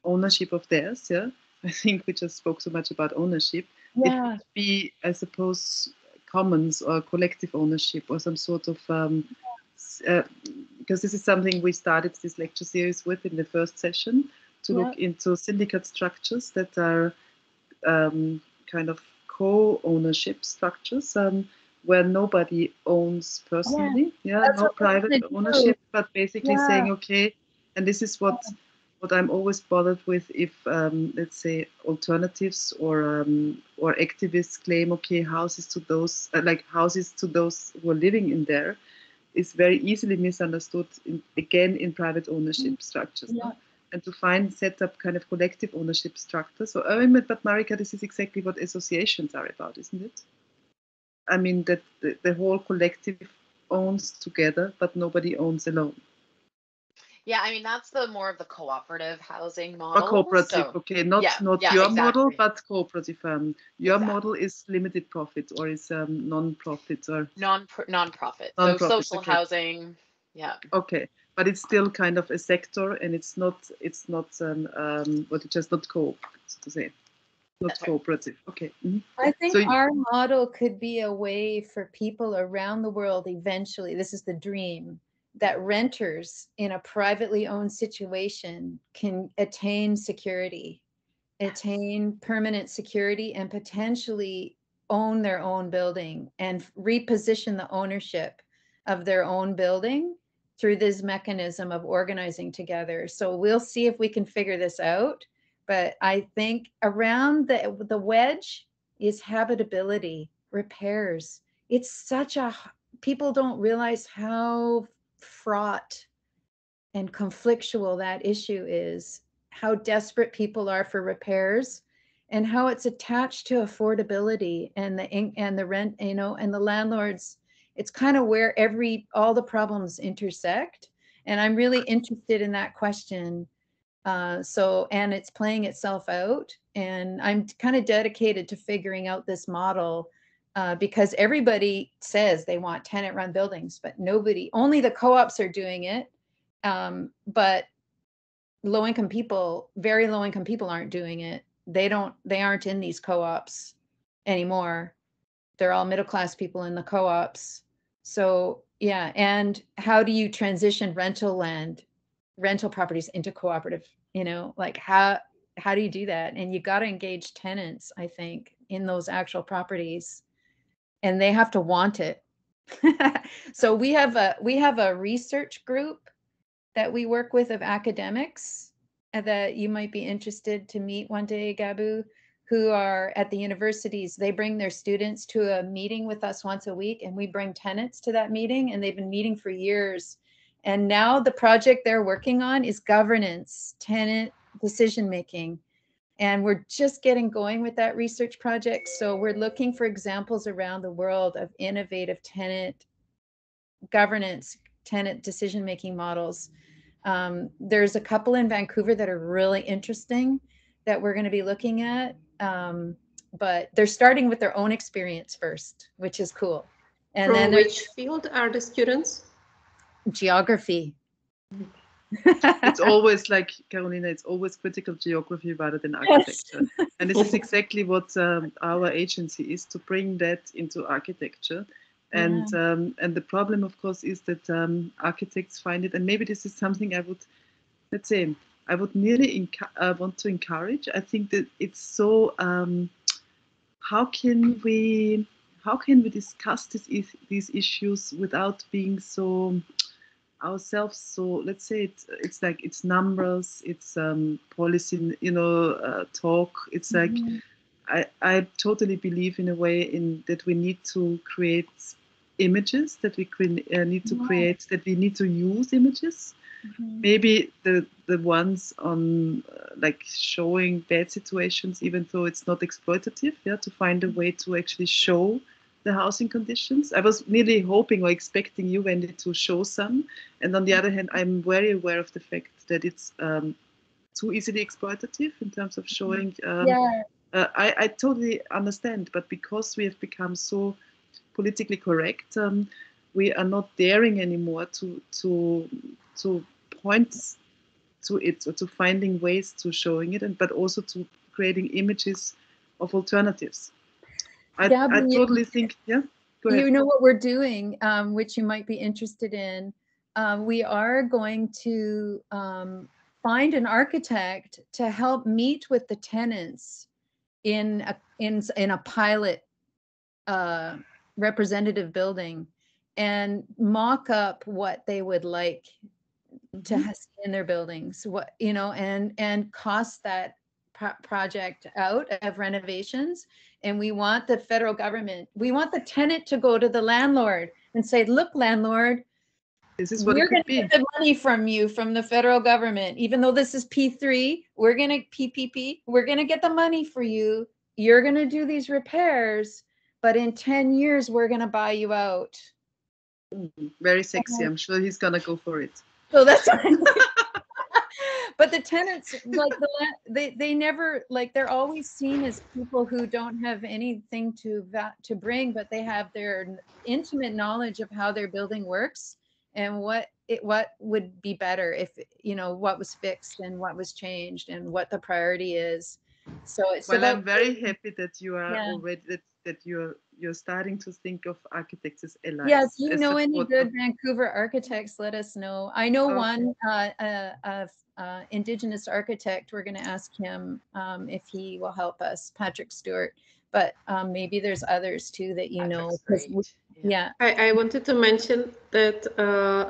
ownership of theirs, yeah, I think we just spoke so much about ownership. Yeah. It would be, I suppose, commons or collective ownership or some sort of, because this is something we started this lecture series with in the first session, to look into syndicate structures that are kind of co-ownership structures where nobody owns personally, no private ownership, but basically saying, okay, and this is what I'm always bothered with if, let's say, alternatives or activists claim, okay, houses to those who are living in there is very easily misunderstood, in private ownership structures. No? And to set up kind of collective ownership structures. So, but Marika, this is exactly what associations are about, isn't it? I mean, that the whole collective owns together, but nobody owns alone. Yeah, I mean, that's more of the cooperative housing model. Or cooperative, so, okay, not your model, but cooperative. Your model is limited profit or is non-profit or non-profit. So social housing, Okay, but it's still kind of a sector, and it's not what it's just not co-op, so to say. Not That's cooperative. Right. Okay. Mm-hmm. I think our model could be a way for people around the world eventually, this is the dream, that renters in a privately owned situation can attain security, attain permanent security, and potentially own their own building and reposition the ownership of their own building through this mechanism of organizing together. So we'll see if we can figure this out. But I think around the wedge is habitability, repairs. It's people don't realize how fraught and conflictual that issue is, how desperate people are for repairs, and how it's attached to affordability and the rent, and the landlords. It's kind of where all the problems intersect. And I'm really interested in that question. And it's playing itself out, and I'm kind of dedicated to figuring out this model because everybody says they want tenant-run buildings, but only the co-ops are doing it. But low-income people, very low-income people aren't doing it. They aren't in these co-ops anymore. They're all middle-class people in the co-ops. So yeah, and how do you transition rental properties into cooperative? Like how do you do that? And you got to engage tenants, I think, in those actual properties, and they have to want it. So we have a research group that we work with of academics that you might be interested to meet one day, Gabu, who are at the universities. They bring their students to a meeting with us once a week, and we bring tenants to that meeting, and they've been meeting for years. And now the project they're working on is governance, tenant decision-making. And we're just getting going with that research project. So we're looking for examples around the world of innovative tenant governance, tenant decision-making models. There's a couple in Vancouver that are really interesting that we're going to be looking at. But they're starting with their own experience first, which is cool. And From which field are the students? Geography. It's always like, Carolina, it's always critical geography rather than architecture. Yes. And this is exactly what our agency is, to bring that into architecture. And and the problem, of course, is that architects find it, and maybe this is something I would, let's say, I would really want to encourage. I think that it's so, how can we discuss these issues without being so ourselves, so let's say it's like it's numbers, it's policy, talk. It's like I totally believe in a way in that we need to create images, that we need to create, that we need to use images. Maybe the ones on like showing bad situations, even though it's not exploitative, to find a way to actually show the housing conditions. I was really hoping or expecting you, Wendy, to show some. And on the other hand, I'm very aware of the fact that it's too easily exploitative in terms of showing. I totally understand, but because we have become so politically correct, we are not daring anymore to point to it, or to finding ways to showing it, but also to creating images of alternatives. I totally think, go ahead. You know what we're doing, which you might be interested in. We are going to find an architect to help meet with the tenants in a pilot representative building and mock up what they would like to see in their buildings, and cost that project out of renovations. And we want the federal government, we want the tenant to go to the landlord and say, look, landlord, this is what we're going to get the money from you, from the federal government. Even though this is P3, we're going to PPP, we're going to get the money for you. You're going to do these repairs, but in 10 years, we're going to buy you out. Very sexy. I'm sure he's going to go for it. So that's but the tenants, like they never, like, they're always seen as people who don't have anything to bring, but they have their intimate knowledge of how their building works and what would be better if, what was fixed and what was changed and what the priority is. So it's I'm very happy that you are already that you're starting to think of architects as allies. Yes, you know any good Vancouver architects, let us know. I know one Indigenous architect. We're going to ask him if he will help us, Patrick Stewart. But maybe there's others too that you know. Yeah. I wanted to mention that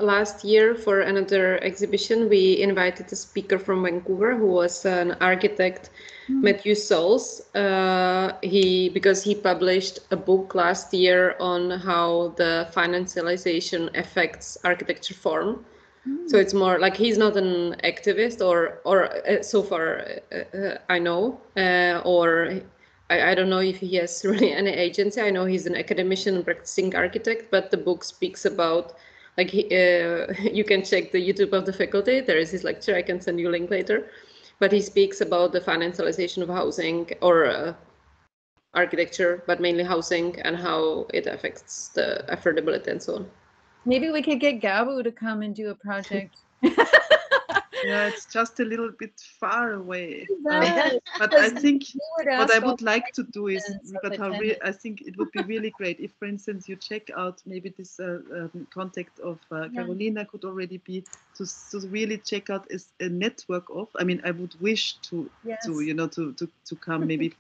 last year for another exhibition, we invited a speaker from Vancouver who was an architect, Matthew Solz. Because he published a book last year on how the financialization affects architecture form. So it's more like he's not an activist or so far I know, or I don't know if he has really any agency. I know he's an academician and practicing architect, but the book speaks about, like, you can check the YouTube of the faculty. There is his lecture. I can send you a link later. But he speaks about the financialization of housing or architecture, but mainly housing, and how it affects the affordability and so on. Maybe we could get Gabu to come and do a project. Yeah, it's just a little bit far away. But I think what I would like to do is, I think it would be really great if, for instance, you check out maybe this contact of Carolina could already be to really check out a network of. I mean, I would wish to come maybe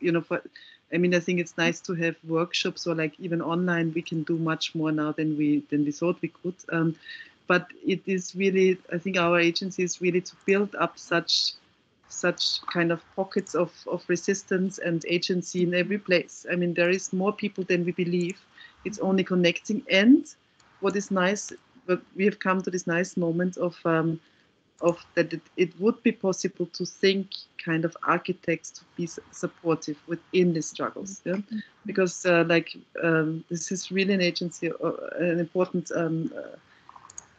I think it's nice to have workshops, or like even online we can do much more now than we thought we could. But it is really, I think our agency is really to build up such kind of pockets of resistance and agency in every place. I mean, there is more people than we believe. It's only connecting. And what is nice, but we have come to this nice moment of that it would be possible to think kind of architects to be supportive within the struggles. Yeah? Because this is really an agency, an important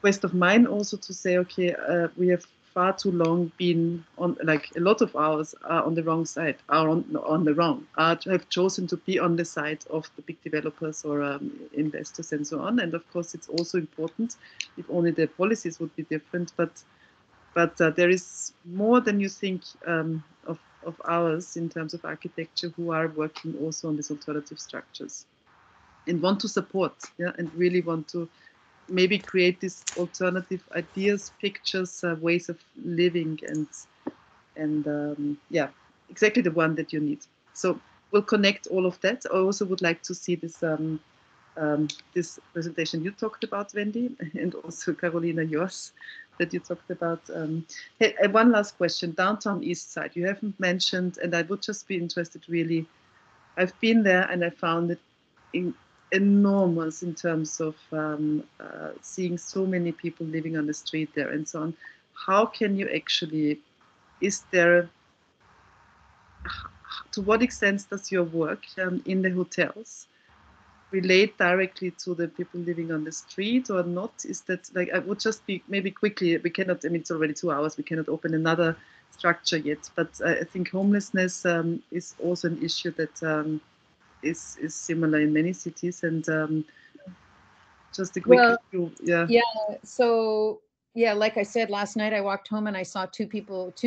quest of mine also to say, okay, we have far too long been on, like a lot of ours are on the wrong side, have chosen to be on the side of the big developers or investors and so on. And of course, it's also important if only the policies would be different, but But there is more than you think of ours in terms of architecture who are working also on these alternative structures and want to support, yeah, and really want to maybe create these alternative ideas, pictures, ways of living, and yeah, exactly the one that you need. So we'll connect all of that. I also would like to see this this presentation you talked about, Wendy, and also Carolina, yours that you talked about. Hey, one last question, Downtown Eastside, you haven't mentioned, and I would just be interested really, I've been there and I found it enormous in terms of seeing so many people living on the street there and so on. How can you actually, is there, to what extent does your work in the hotels relate directly to the people living on the street or not? Is that, like, I would just be maybe quickly, we cannot, I mean, it's already 2 hours, we cannot open another structure yet, but I think homelessness is also an issue that is similar in many cities, and just a quick review. Yeah. So yeah, like I said, last night I walked home and I saw two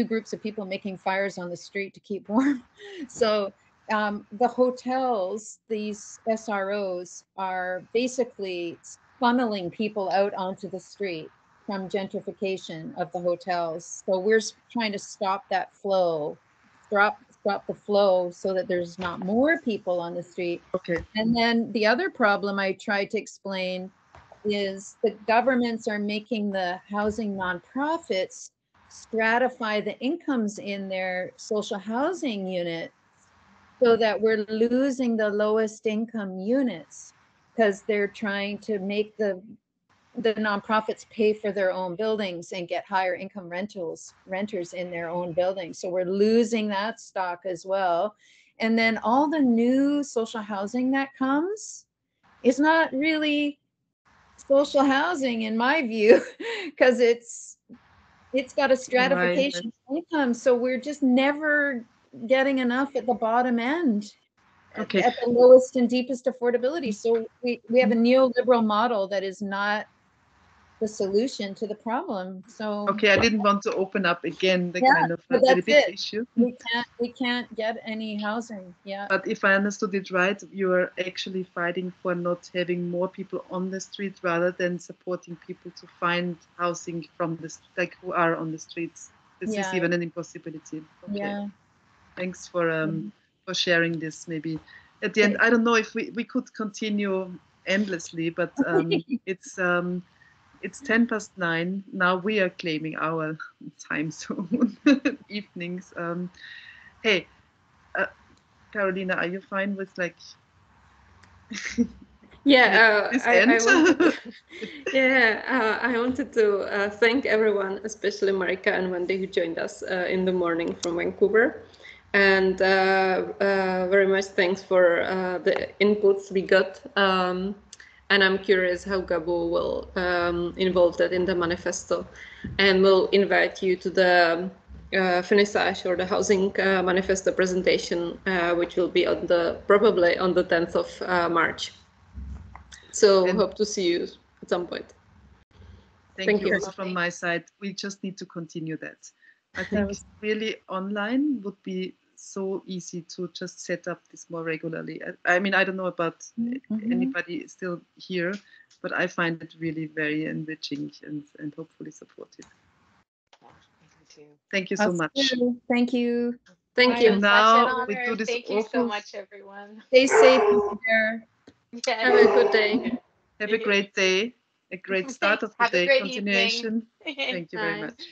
groups of people making fires on the street to keep warm. So the hotels, these SROs, are basically funneling people out onto the street from gentrification of the hotels. So we're trying to stop that flow, stop the flow so that there's not more people on the street. Okay. And then the other problem I tried to explain is the governments are making the housing nonprofits stratify the incomes in their social housing unit so that we're losing the lowest income units because they're trying to make the nonprofits pay for their own buildings and get higher income renters in their own buildings. So we're losing that stock as well. And then all the new social housing that comes is not really social housing in my view, because it's got a stratification income. So we're just never getting enough at the bottom end. Okay. At the lowest and deepest affordability. So we have a neoliberal model that is not the solution to the problem. So okay, I didn't want to open up again the kind of very big issue. We can't get any housing. Yeah. But if I understood it right, you are actually fighting for not having more people on the street rather than supporting people to find housing from the, like, who are on the streets. This is even an impossibility. Okay. Yeah. Thanks for sharing this. Maybe at the end, I don't know if we could continue endlessly, but it's 9:10. Now we are claiming our time zone, evenings. Hey, Carolina, are you fine with, like? Yeah, I wanted to thank everyone, especially Marika and Wendy, who joined us in the morning from Vancouver. And very much thanks for the inputs we got. And I'm curious how Gabu will involve that in the manifesto. And we'll invite you to the finissage or the Housing Manifesto presentation, which will be on probably on the 10th of March. So hope to see you at some point. Thank you also from my side. We just need to continue that. I think really online would be so easy to just set up this more regularly. I mean, I don't know about anybody still here, but I find it really very enriching and hopefully supportive. Thank you so much. Thank you. Thank you. Now we do this. Thank you so much, everyone. Stay safe there. Yeah. Have a good day. Have a great day. A great start of the day. Continuation. Thank you very much.